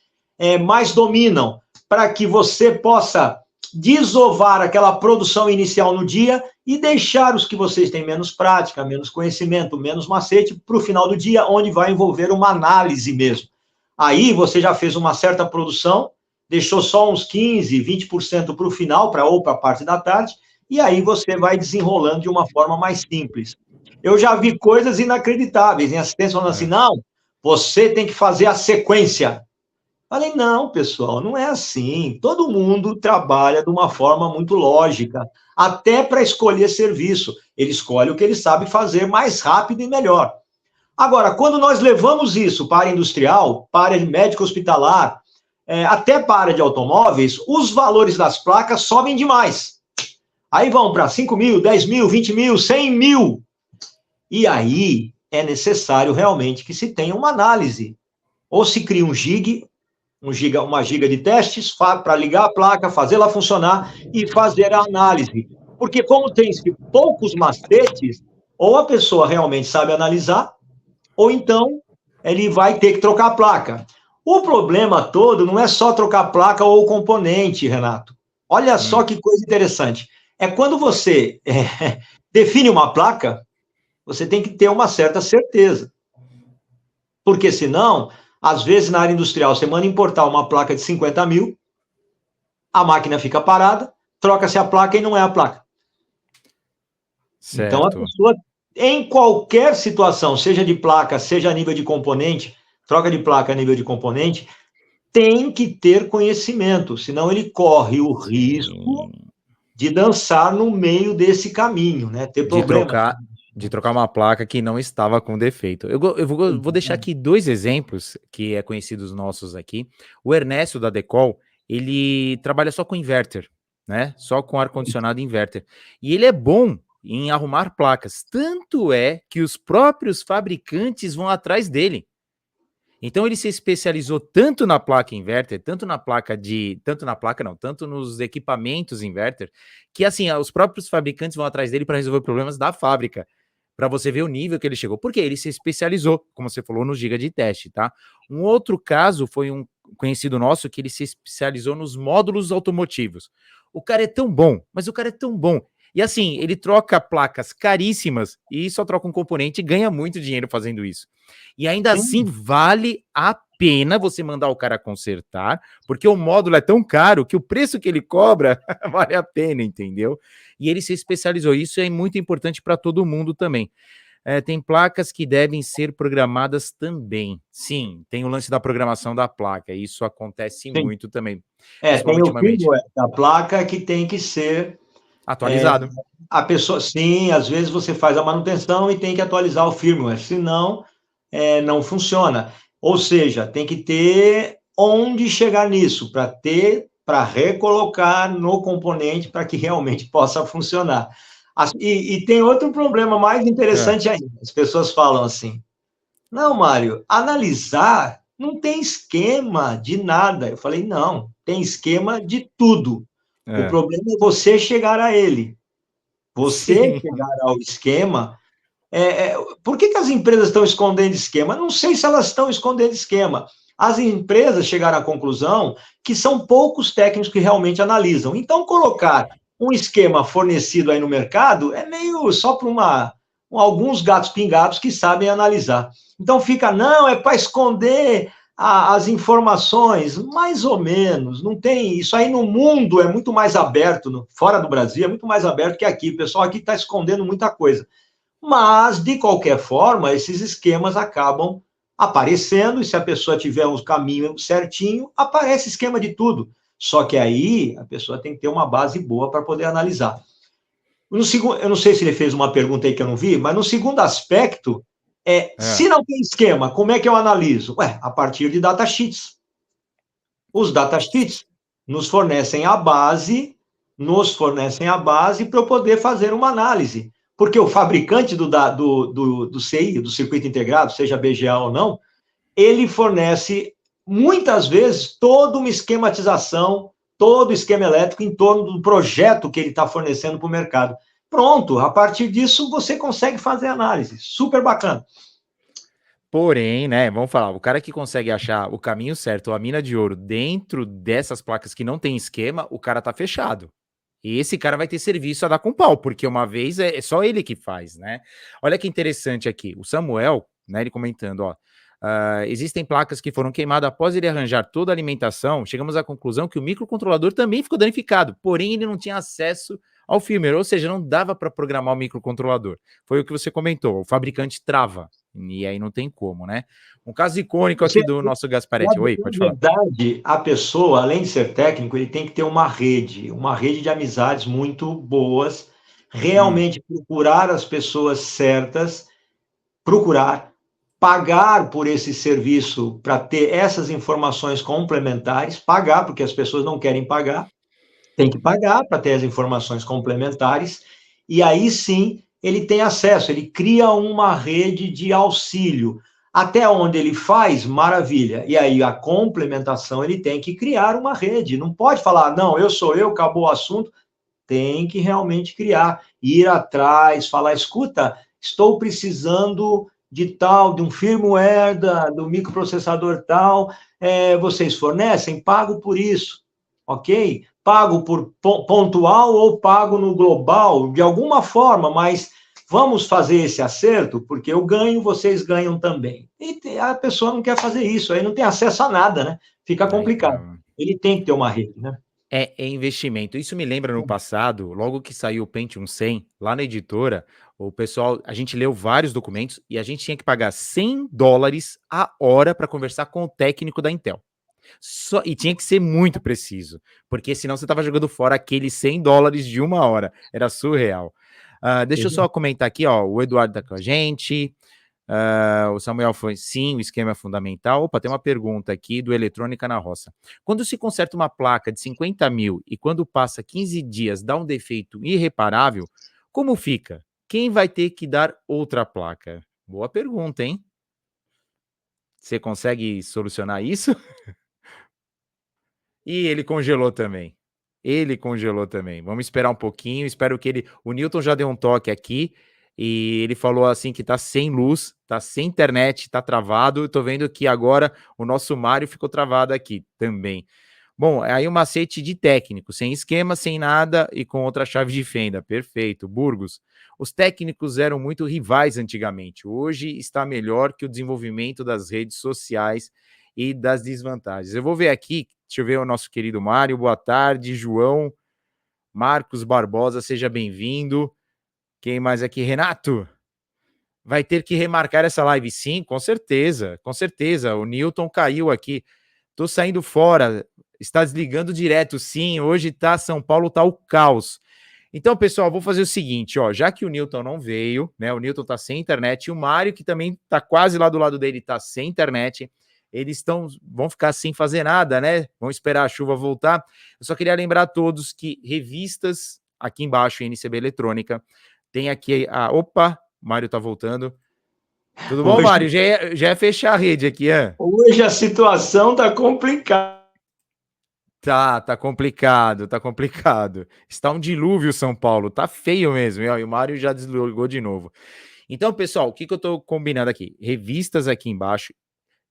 mais dominam, para que você possa desovar aquela produção inicial no dia e deixar os que vocês têm menos prática, menos conhecimento, menos macete, para o final do dia, onde vai envolver uma análise mesmo. Aí você já fez uma certa produção, deixou só uns 15%, 20% para o final, ou para a parte da tarde, e aí você vai desenrolando de uma forma mais simples. Eu já vi coisas inacreditáveis em assistência falando assim, não, você tem que fazer a sequência. Falei, não, pessoal, não é assim. Todo mundo trabalha de uma forma muito lógica, até para escolher serviço. Ele escolhe o que ele sabe fazer mais rápido e melhor. Agora, quando nós levamos isso para a área industrial, para a área de médico hospitalar, até para a área de automóveis, os valores das placas sobem demais. Aí vão para 5 mil, 10 mil, 20 mil, 100 mil. E aí é necessário realmente que se tenha uma análise. Ou se cria um gig, uma giga de testes para ligar a placa, fazer ela funcionar e fazer a análise. Porque como tem poucos macetes, ou a pessoa realmente sabe analisar, ou então ele vai ter que trocar a placa. O problema todo não é só trocar a placa ou o componente, Renato. Olha só que coisa interessante. É quando você define uma placa, você tem que ter uma certa certeza. Porque senão, às vezes na área industrial, você manda importar uma placa de 50 mil, a máquina fica parada, troca-se a placa e não é a placa. Certo. Então a pessoa, em qualquer situação, seja de placa, seja a nível de componente, troca de placa a nível de componente, tem que ter conhecimento, senão ele corre o risco de dançar no meio desse caminho, né? Ter problema. De trocar uma placa que não estava com defeito. Eu vou deixar aqui 2 exemplos que é conhecidos nossos aqui. O Ernesto da Decol, ele trabalha só com inverter, né? Só com ar-condicionado inverter. E ele é bom em arrumar placas. Tanto é que os próprios fabricantes vão atrás dele. Então ele se especializou tanto na placa inverter, tanto nos equipamentos inverter, que assim, os próprios fabricantes vão atrás dele para resolver problemas da fábrica, para você ver o nível que ele chegou. Porque ele se especializou, como você falou, no giga de teste, tá? Um outro caso foi um conhecido nosso que ele se especializou nos módulos automotivos. O cara é tão bom, mas o cara é tão bom. E assim, ele troca placas caríssimas e só troca um componente e ganha muito dinheiro fazendo isso. E ainda assim vale a pena você mandar o cara consertar, porque o módulo é tão caro que o preço que ele cobra vale a pena, entendeu? E ele se especializou. Isso é muito importante para todo mundo também. Tem placas que devem ser programadas também. Sim, tem o lance da programação da placa. Isso acontece Sim. muito também, Tem principalmente o firmware da placa que tem que ser atualizado. a pessoa, sim, às vezes você faz a manutenção e tem que atualizar o firmware, senão não funciona. Ou seja, tem que ter onde chegar nisso, para recolocar no componente para que realmente possa funcionar. E tem outro problema mais interessante ainda. As pessoas falam assim, não, Mário, analisar não tem esquema de nada. Eu falei, não, tem esquema de tudo. O problema é você chegar a ele. Você Sim. chegar ao esquema. Por que as empresas estão escondendo esquema? Não sei se elas estão escondendo esquema. As empresas chegaram à conclusão que são poucos técnicos que realmente analisam. Então, colocar um esquema fornecido aí no mercado é meio só para alguns gatos pingados que sabem analisar. Então, não, é para esconder as informações, mais ou menos, não tem, isso aí no mundo é muito mais aberto, fora do Brasil é muito mais aberto que aqui, o pessoal aqui está escondendo muita coisa. Mas, de qualquer forma, esses esquemas acabam aparecendo, e se a pessoa tiver um caminho certinho, aparece esquema de tudo. Só que aí a pessoa tem que ter uma base boa para poder analisar. Eu não sei se ele fez uma pergunta aí que eu não vi, mas no segundo aspecto, se não tem esquema, como é que eu analiso? A partir de datasheets. Os datasheets nos fornecem a base para eu poder fazer uma análise. Porque o fabricante do CI, do circuito integrado, seja BGA ou não, ele fornece, muitas vezes, toda uma esquematização, todo o esquema elétrico em torno do projeto que ele está fornecendo para o mercado. Pronto, a partir disso você consegue fazer análise. Super bacana. Porém, né, vamos falar, o cara que consegue achar o caminho certo, a mina de ouro, dentro dessas placas que não tem esquema, o cara tá fechado. E esse cara vai ter serviço a dar com pau, porque uma vez é só ele que faz, né? Olha que interessante aqui, o Samuel, né, ele comentando, ó, existem placas que foram queimadas após ele arranjar toda a alimentação, chegamos à conclusão que o microcontrolador também ficou danificado, porém ele não tinha acesso ao firmware, ou seja, não dava para programar o microcontrolador. Foi o que você comentou, o fabricante trava, e aí não tem como, né? Um caso icônico aqui do nosso Gasparetti. Oi, pode falar. Na verdade, a pessoa, além de ser técnico, ele tem que ter uma rede de amizades muito boas, realmente procurar as pessoas certas, procurar pagar por esse serviço para ter essas informações complementares, pagar, porque as pessoas não querem pagar, tem que pagar para ter as informações complementares, e aí sim ele tem acesso, ele cria uma rede de auxílio. Até onde ele faz, maravilha. E aí a complementação ele tem que criar uma rede. Não pode falar, não, eu sou eu, acabou o assunto. Tem que realmente criar, ir atrás, falar, escuta, estou precisando de um firmware do microprocessador tal, vocês fornecem? Pago por isso, ok? Pago por pontual ou pago no global, de alguma forma, mas vamos fazer esse acerto, porque eu ganho, vocês ganham também. E a pessoa não quer fazer isso, aí não tem acesso a nada, né? Fica complicado. Ele tem que ter uma rede, né? É investimento. Isso me lembra no passado, logo que saiu o Pentium 100, lá na editora, o pessoal, a gente leu vários documentos e a gente tinha que pagar $100 a hora para conversar com o técnico da Intel. E tinha que ser muito preciso, porque senão você estava jogando fora aqueles $100 de uma hora. Era surreal. Deixa eu só comentar aqui, ó, o Eduardo tá com a gente. O Samuel foi, sim, o esquema é fundamental. Opa, tem uma pergunta aqui do Eletrônica na Roça. Quando se conserta uma placa de 50 mil e quando passa 15 dias dá um defeito irreparável, como fica? Quem vai ter que dar outra placa? Boa pergunta, hein? Você consegue solucionar isso? E ele congelou também. Vamos esperar um pouquinho. Espero que o Newton já deu um toque aqui. E ele falou assim que tá sem luz, tá sem internet, tá travado. Eu tô vendo que agora o nosso Mário ficou travado aqui também. Bom, aí um macete de técnico, sem esquema, sem nada e com outra chave de fenda. Perfeito. Burgos, os técnicos eram muito rivais antigamente. Hoje está melhor que o desenvolvimento das redes sociais e das desvantagens. Eu vou ver aqui, deixa eu ver o nosso querido Mário, boa tarde, João, Marcos Barbosa, seja bem-vindo. Quem mais aqui? Renato? Vai ter que remarcar essa live, sim, com certeza, com certeza. O Newton caiu aqui. Tô saindo fora, está desligando direto, sim. Hoje tá, São Paulo tá o caos. Então, pessoal, vou fazer o seguinte, ó, já que o Newton não veio, né? O Newton tá sem internet, e o Mário, que também tá quase lá do lado dele, tá sem internet. Eles vão ficar sem fazer nada, né? Vão esperar a chuva voltar. Eu só queria lembrar a todos que revistas aqui embaixo, NCB Eletrônica, tem aqui a. Opa! O Mário tá voltando. Tudo bom, Mário? Já ia fechar a rede aqui, Hoje a situação tá complicada. Tá complicado, tá complicado. Está um dilúvio, São Paulo. Tá feio mesmo. E o Mário já desligou de novo. Então, pessoal, o que eu tô combinando aqui? Revistas aqui embaixo.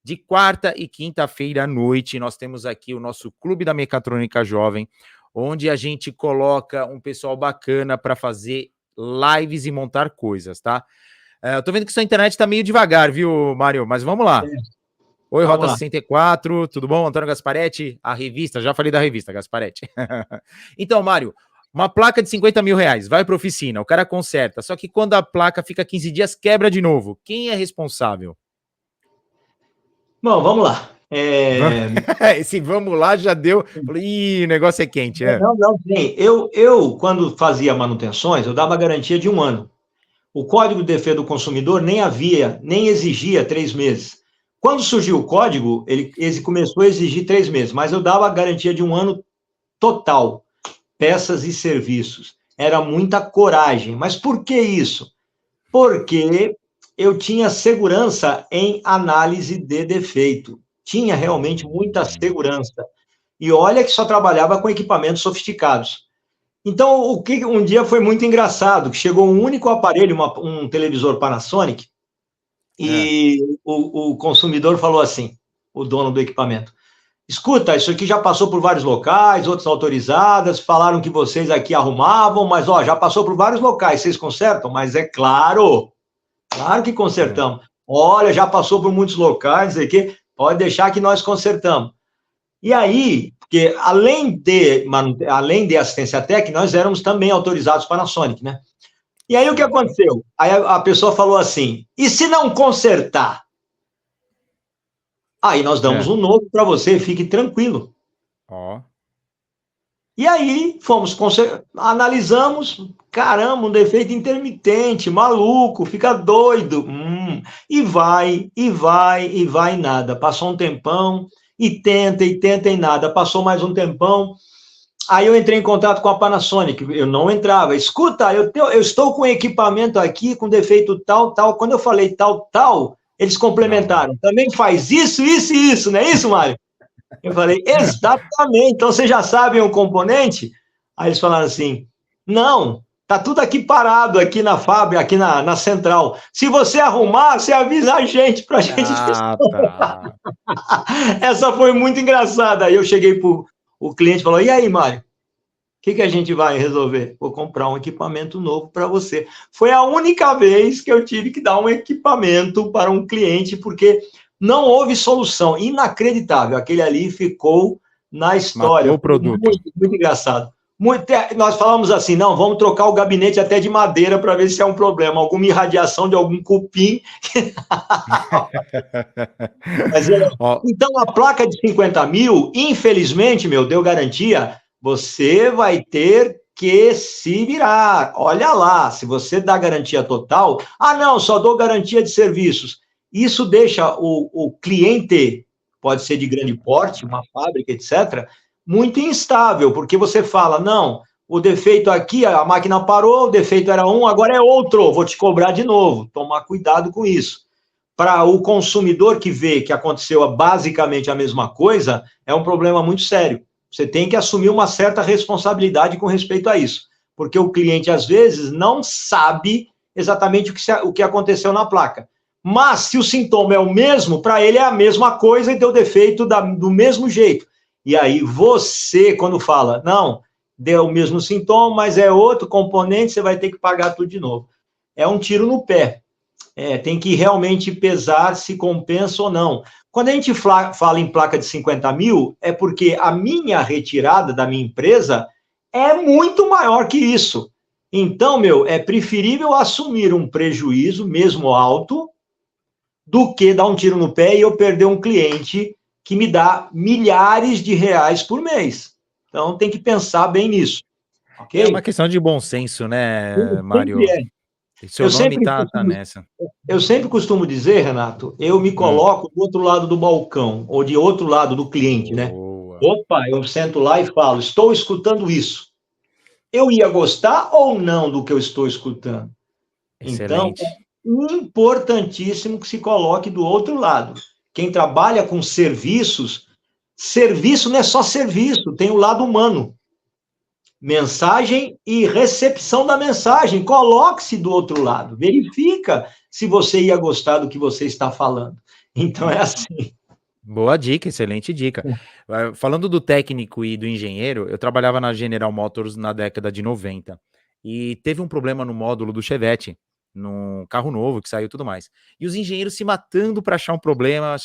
De quarta e quinta-feira à noite, nós temos aqui o nosso Clube da Mecatrônica Jovem, onde a gente coloca um pessoal bacana para fazer lives e montar coisas, tá? Eu tô vendo que sua internet tá meio devagar, viu, Mário? Mas vamos lá. Oi, Vamos Rota lá. 64, tudo bom? Antônio Gasparetti, a revista, já falei da revista, Gasparetti. Então, Mário, uma placa de 50 mil reais, vai para oficina, o cara conserta, só que quando a placa fica 15 dias, quebra de novo. Quem é responsável? Bom, vamos lá. Esse vamos lá já deu. Falei, o negócio é quente, Não, tem. Eu, quando fazia manutenções, eu dava garantia de 1 ano. O Código de Defesa do Consumidor nem exigia 3 meses. Quando surgiu o código, ele começou a exigir 3 meses, mas eu dava garantia de 1 ano total, peças e serviços. Era muita coragem. Mas por que isso? Porque eu tinha segurança em análise de defeito. Tinha realmente muita segurança. E olha que só trabalhava com equipamentos sofisticados. Então, um dia foi muito engraçado, que chegou um único aparelho, um televisor Panasonic, e o consumidor falou assim, o dono do equipamento, escuta, isso aqui já passou por vários locais, outras autorizadas, falaram que vocês aqui arrumavam, mas ó, já passou por vários locais, vocês consertam? Mas é claro que consertamos. Olha, já passou por muitos locais, aqui, pode deixar que nós consertamos. E aí, porque além de assistência técnica, nós éramos também autorizados Panasonic, né? E aí o que aconteceu? Aí a pessoa falou assim, e se não consertar? Aí nós damos um novo para você, fique tranquilo. E aí analisamos, caramba, um defeito intermitente, maluco, fica doido. E vai nada. Passou um tempão, e tenta e nada. Passou mais um tempão, aí eu entrei em contato com a Panasonic, eu não entrava. Escuta, eu estou com equipamento aqui, com defeito tal. Quando eu falei tal, eles complementaram. Também faz isso, não é isso, Mário? Eu falei, exatamente, então vocês já sabem o componente? Aí eles falaram assim, não, tá tudo aqui parado, aqui na fábrica, aqui na central. Se você arrumar, você avisa a gente pra gente... Tá. Essa foi muito engraçada. Aí eu cheguei pro cliente e falou, e aí, Mário, o que a gente vai resolver? Vou comprar um equipamento novo para você. Foi a única vez que eu tive que dar um equipamento para um cliente, porque não houve solução. Inacreditável. Aquele ali ficou na história. Matou o produto. Muito engraçado. Nós falamos assim, não, vamos trocar o gabinete até de madeira para ver se é um problema, alguma irradiação de algum cupim. Então, a placa de 50 mil, infelizmente, deu garantia, você vai ter que se virar. Olha lá, se você dá garantia total, não, só dou garantia de serviços. Isso deixa o cliente, pode ser de grande porte, uma fábrica, etc., muito instável, porque você fala, não, o defeito aqui, a máquina parou, o defeito era um, agora é outro, vou te cobrar de novo. Tomar cuidado com isso. Para o consumidor que vê que aconteceu basicamente a mesma coisa, é um problema muito sério. Você tem que assumir uma certa responsabilidade com respeito a isso, porque o cliente, às vezes, não sabe exatamente o que aconteceu na placa. Mas, se o sintoma é o mesmo, para ele é a mesma coisa e deu defeito do mesmo jeito. E aí você, quando fala, não, deu o mesmo sintoma, mas é outro componente, você vai ter que pagar tudo de novo. É um tiro no pé. Tem que realmente pesar se compensa ou não. Quando a gente fala em placa de 50 mil, é porque a minha retirada da minha empresa é muito maior que isso. Então, é preferível assumir um prejuízo, mesmo alto, do que dar um tiro no pé e eu perder um cliente que me dá milhares de reais por mês. Então, tem que pensar bem nisso. Okay? É uma questão de bom senso, né, Mário? Seu nome tá nessa. Eu sempre costumo dizer, Renato, eu me coloco do outro lado do balcão, ou de outro lado do cliente, né? Opa, eu sento lá e falo, estou escutando isso. Eu ia gostar ou não do que eu estou escutando? Excelente. Então, é importantíssimo que se coloque do outro lado. Quem trabalha com serviço não é só serviço, tem o lado humano. Mensagem e recepção da mensagem. Coloque-se do outro lado. Verifica se você ia gostar do que você está falando. Então, é assim. Boa dica, excelente dica. Falando do técnico e do engenheiro, eu trabalhava na General Motors na década de 90 e teve um problema no módulo do Chevette, num carro novo que saiu e tudo mais. E os engenheiros se matando para achar um problema,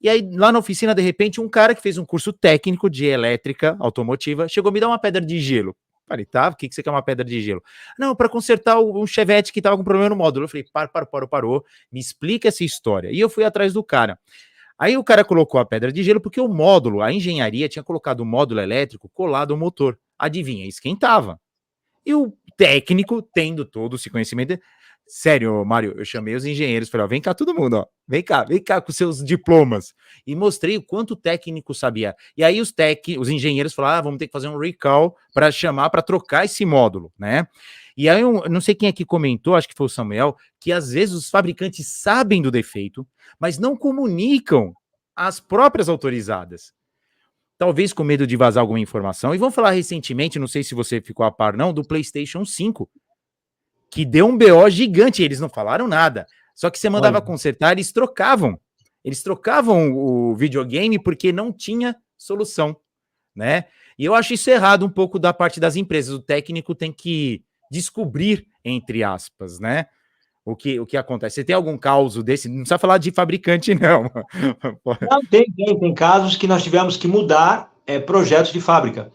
E aí, lá na oficina, de repente, um cara que fez um curso técnico de elétrica automotiva chegou a me dar uma pedra de gelo. Falei, tá, o que você quer uma pedra de gelo? Não, para consertar um Chevette que tava com problema no módulo. Eu falei, parou, me explica essa história. E eu fui atrás do cara. Aí o cara colocou a pedra de gelo porque o módulo, a engenharia tinha colocado o módulo elétrico colado ao motor. Adivinha, esquentava. E o técnico, tendo todo esse conhecimento... Sério, Mário, eu chamei os engenheiros, falei, ó, vem cá todo mundo, ó, vem cá com seus diplomas. E mostrei o quanto o técnico sabia. E aí os engenheiros falaram, vamos ter que fazer um recall para chamar, para trocar esse módulo, né? E aí eu não sei quem aqui comentou, acho que foi o Samuel, que às vezes os fabricantes sabem do defeito, mas não comunicam às próprias autorizadas. Talvez com medo de vazar alguma informação. E vamos falar recentemente, não sei se você ficou a par não, do PlayStation 5, que deu um BO gigante, eles não falaram nada. Só que você mandava consertar, eles trocavam. Eles trocavam o videogame porque não tinha solução, né? E eu acho isso errado um pouco da parte das empresas. O técnico tem que descobrir, entre aspas, né? O que acontece. Você tem algum caso desse? Não precisa falar de fabricante, não. Não, tem casos que nós tivemos que mudar projetos de fábrica.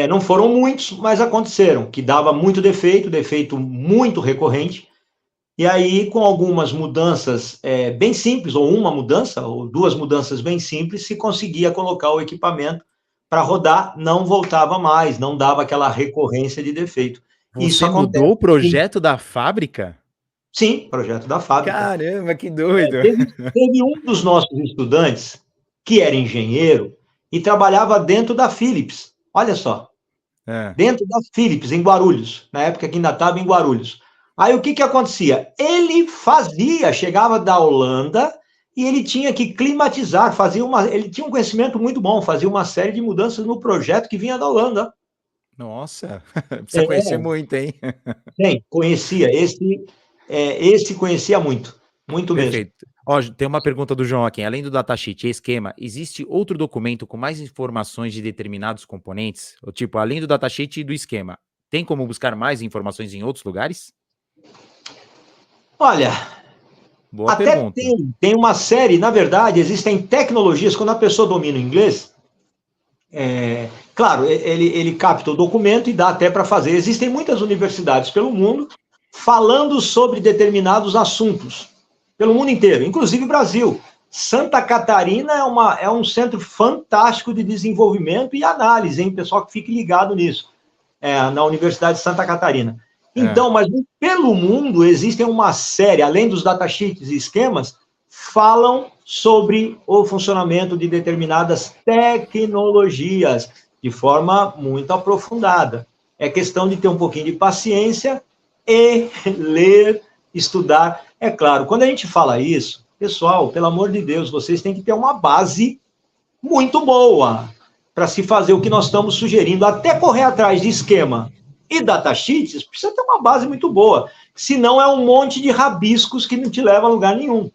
Não foram muitos, mas aconteceram, que dava muito defeito muito recorrente, e aí com algumas mudanças bem simples, ou uma mudança, ou duas mudanças bem simples, se conseguia colocar o equipamento para rodar, não voltava mais, não dava aquela recorrência de defeito. Isso mudou o projeto da fábrica? Sim, projeto da fábrica. Caramba, que doido! Teve um dos nossos estudantes, que era engenheiro, e trabalhava dentro da Philips. Olha só, dentro da Philips, em Guarulhos, na época que ainda estava em Guarulhos. Aí o que acontecia? Ele chegava da Holanda e ele tinha que climatizar, ele tinha um conhecimento muito bom, fazia uma série de mudanças no projeto que vinha da Holanda. Nossa, precisa conhecer muito, hein? Conhecia, esse conhecia muito mesmo. Perfeito. Ó, tem uma pergunta do João aqui. Além do datasheet e esquema, existe outro documento com mais informações de determinados componentes? Tipo, além do datasheet e do esquema, tem como buscar mais informações em outros lugares? Olha, boa pergunta. Tem uma série, na verdade, existem tecnologias, quando a pessoa domina o inglês, claro, ele capta o documento e dá até para fazer. Existem muitas universidades pelo mundo falando sobre determinados assuntos. Pelo mundo inteiro, inclusive Brasil. Santa Catarina é um centro fantástico de desenvolvimento e análise, hein, pessoal que fique ligado nisso, na Universidade de Santa Catarina. Então, mas pelo mundo existem uma série, além dos datasheets e esquemas, falam sobre o funcionamento de determinadas tecnologias de forma muito aprofundada. É questão de ter um pouquinho de paciência e ler, estudar. É claro, quando a gente fala isso, pessoal, pelo amor de Deus, vocês têm que ter uma base muito boa para se fazer o que nós estamos sugerindo. Até correr atrás de esquema e datasheets, precisa ter uma base muito boa. Senão é um monte de rabiscos que não te leva a lugar nenhum.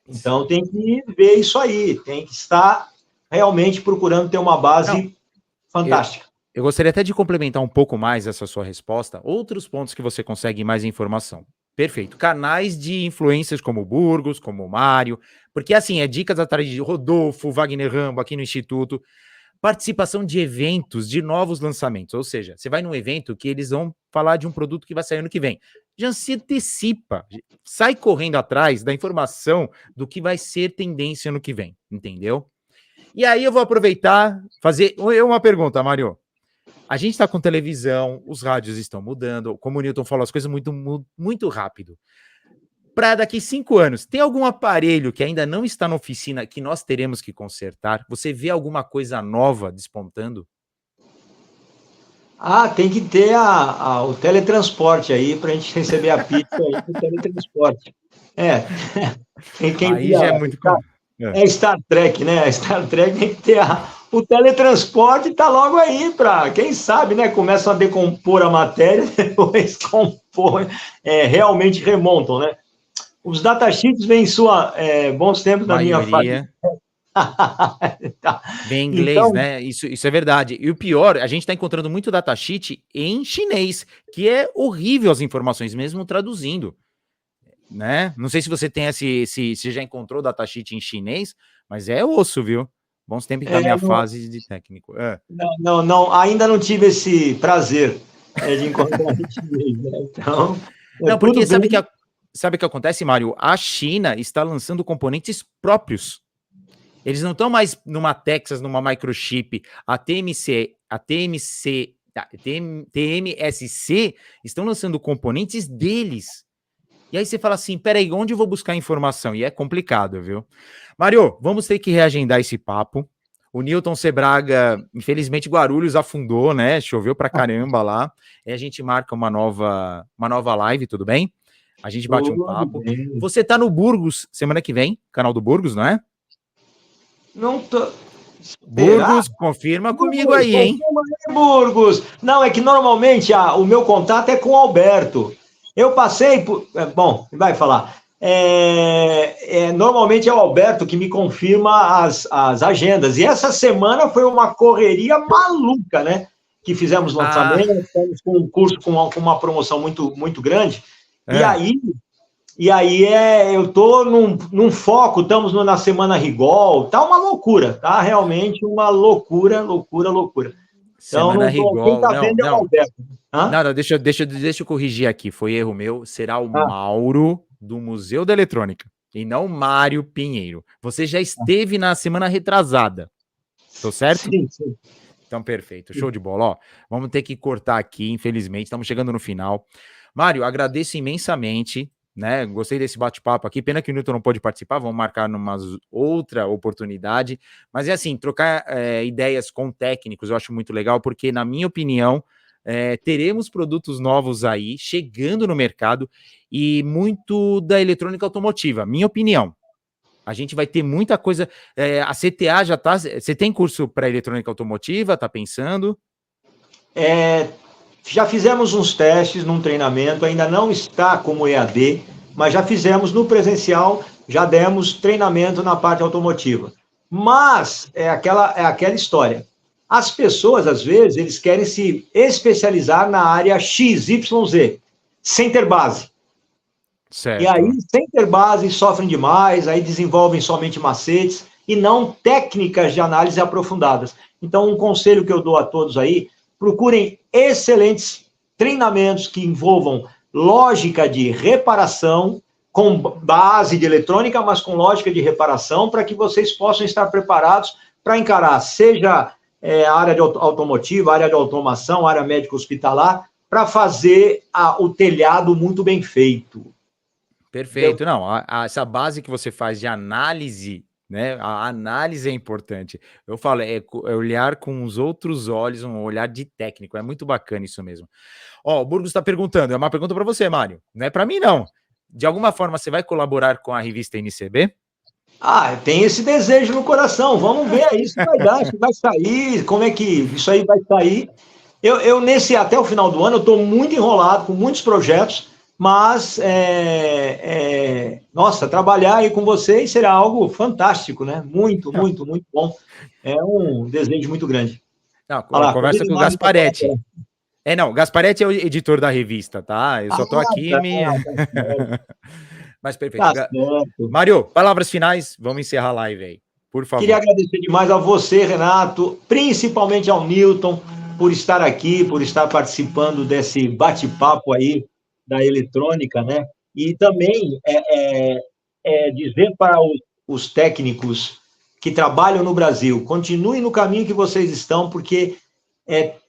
Então tem que ver isso aí, tem que estar realmente procurando ter uma base fantástica. Eu gostaria até de complementar um pouco mais essa sua resposta, outros pontos que você consegue mais informação. Perfeito. Canais de influências como o Burgos, como o Mário, porque assim, é dicas atrás de Rodolfo, Wagner Rambo aqui no Instituto, participação de eventos, de novos lançamentos, ou seja, você vai num evento que eles vão falar de um produto que vai sair ano que vem, já se antecipa, sai correndo atrás da informação do que vai ser tendência ano que vem, entendeu? E aí eu vou aproveitar, fazer uma pergunta, Mário. A gente está com televisão, os rádios estão mudando, como o Newton falou, as coisas muito rápido. Para daqui 5 anos, tem algum aparelho que ainda não está na oficina que nós teremos que consertar? Você vê alguma coisa nova despontando? Tem que ter o teletransporte aí para a gente receber a pizza aí do teletransporte. Aí já é muito... É Star Trek, né? Star Trek tem que ter o teletransporte, está logo aí para, quem sabe, né? Começam a decompor a matéria, depois realmente remontam, né? Os datasheets vêm em bons tempos da minha fase. Bem inglês, então, né? Isso é verdade. E o pior, a gente está encontrando muito datasheet em chinês, que é horrível as informações, mesmo traduzindo. Né? Não sei se você tem se já encontrou datasheet em chinês, mas é osso, viu? Bons tempos da minha fase de técnico. Não, ainda não tive esse prazer de encontrar em chinês, né? Então, não, porque sabe o que acontece, Mário? A China está lançando componentes próprios. Eles não estão mais numa Texas, numa microchip. A TMSC estão lançando componentes deles. E aí você fala assim, peraí, onde eu vou buscar informação? E é complicado, viu? Mário, vamos ter que reagendar esse papo. O Newton Sebraga, infelizmente, Guarulhos afundou, né? Choveu pra caramba lá. E a gente marca uma nova live, tudo bem? A gente bate um papo. Bem. Você tá no Burgos semana que vem, canal do Burgos, não é? Não tô... Burgos, confirma comigo aí, hein? Burgos! Não, é que normalmente o meu contato é com o Alberto. Eu passei por... Bom, vai falar. Normalmente é o Alberto que me confirma as agendas. E essa semana foi uma correria maluca, né? Que fizemos lançamento, estamos com um curso com uma promoção muito, muito grande. E aí eu tô num foco, estamos na Semana Rigol, tá uma loucura, tá? Realmente uma loucura. Semana Rigol, quem tá vendo é o Alberto. Não, deixa eu corrigir aqui, foi erro meu, será o Mauro do Museu da Eletrônica, e não Mário Pinheiro. Você já esteve na semana retrasada, tô certo? Sim. Então, perfeito, show de bola, ó. Vamos ter que cortar aqui, infelizmente, estamos chegando no final. Mário, agradeço imensamente, né? Gostei desse bate-papo aqui, pena que o Newton não pode participar, vamos marcar numa outra oportunidade, mas é assim, trocar ideias com técnicos eu acho muito legal, porque na minha opinião, teremos produtos novos aí, chegando no mercado, e muito da eletrônica automotiva, minha opinião. A gente vai ter muita coisa, a CTA já tá, você tem curso para eletrônica automotiva, tá pensando? Já fizemos uns testes num treinamento, ainda não está como EAD, mas já fizemos no presencial, já demos treinamento na parte automotiva. Mas é aquela história. As pessoas, às vezes, eles querem se especializar na área XYZ, sem ter base. Certo. E aí, sem ter base, sofrem demais, aí desenvolvem somente macetes e não técnicas de análise aprofundadas. Então, um conselho que eu dou a todos aí, procurem excelentes treinamentos que envolvam lógica de reparação, com base de eletrônica, mas com lógica de reparação, para que vocês possam estar preparados para encarar, seja a área de automotiva, a área de automação, a área médico-hospitalar, para fazer o telhado muito bem feito. Perfeito. Não, essa base que você faz de análise, né? A análise é importante. Eu falo, é olhar com os outros olhos, um olhar de técnico. É muito bacana isso mesmo. Ó, o Burgos está perguntando, é uma pergunta para você, Mário. Não é para mim, não. De alguma forma, você vai colaborar com a revista NCB? Tem esse desejo no coração. Vamos ver aí se vai dar, se vai sair, como é que isso aí vai sair. Eu até o final do ano, eu estou muito enrolado com muitos projetos, mas, nossa, trabalhar aí com vocês será algo fantástico, né? Muito, muito, muito bom. É um desejo muito grande. Não, conversa com o Gasparetti. Não, Gasparetti é o editor da revista, tá? Eu só tô aqui Mas perfeito. Tá certo. Mário, palavras finais, vamos encerrar a live aí, por favor. Queria agradecer demais a você, Renato, principalmente ao Newton, por estar aqui, por estar participando desse bate-papo aí da eletrônica, né? E também dizer para os técnicos que trabalham no Brasil, continuem no caminho que vocês estão, porque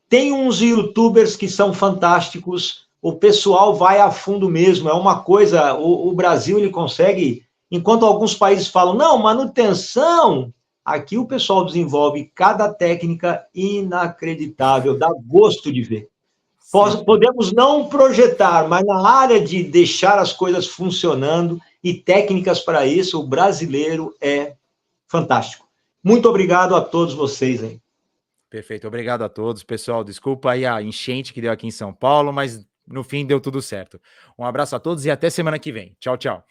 tem uns youtubers que são fantásticos, o pessoal vai a fundo mesmo, é uma coisa, o Brasil ele consegue, enquanto alguns países falam, não, manutenção, aqui o pessoal desenvolve cada técnica inacreditável, dá gosto de ver. Podemos não projetar, mas na área de deixar as coisas funcionando e técnicas para isso, o brasileiro é fantástico. Muito obrigado a todos vocês aí. Perfeito, obrigado a todos, pessoal. Desculpa aí a enchente que deu aqui em São Paulo, mas no fim deu tudo certo. Um abraço a todos e até semana que vem. Tchau, tchau.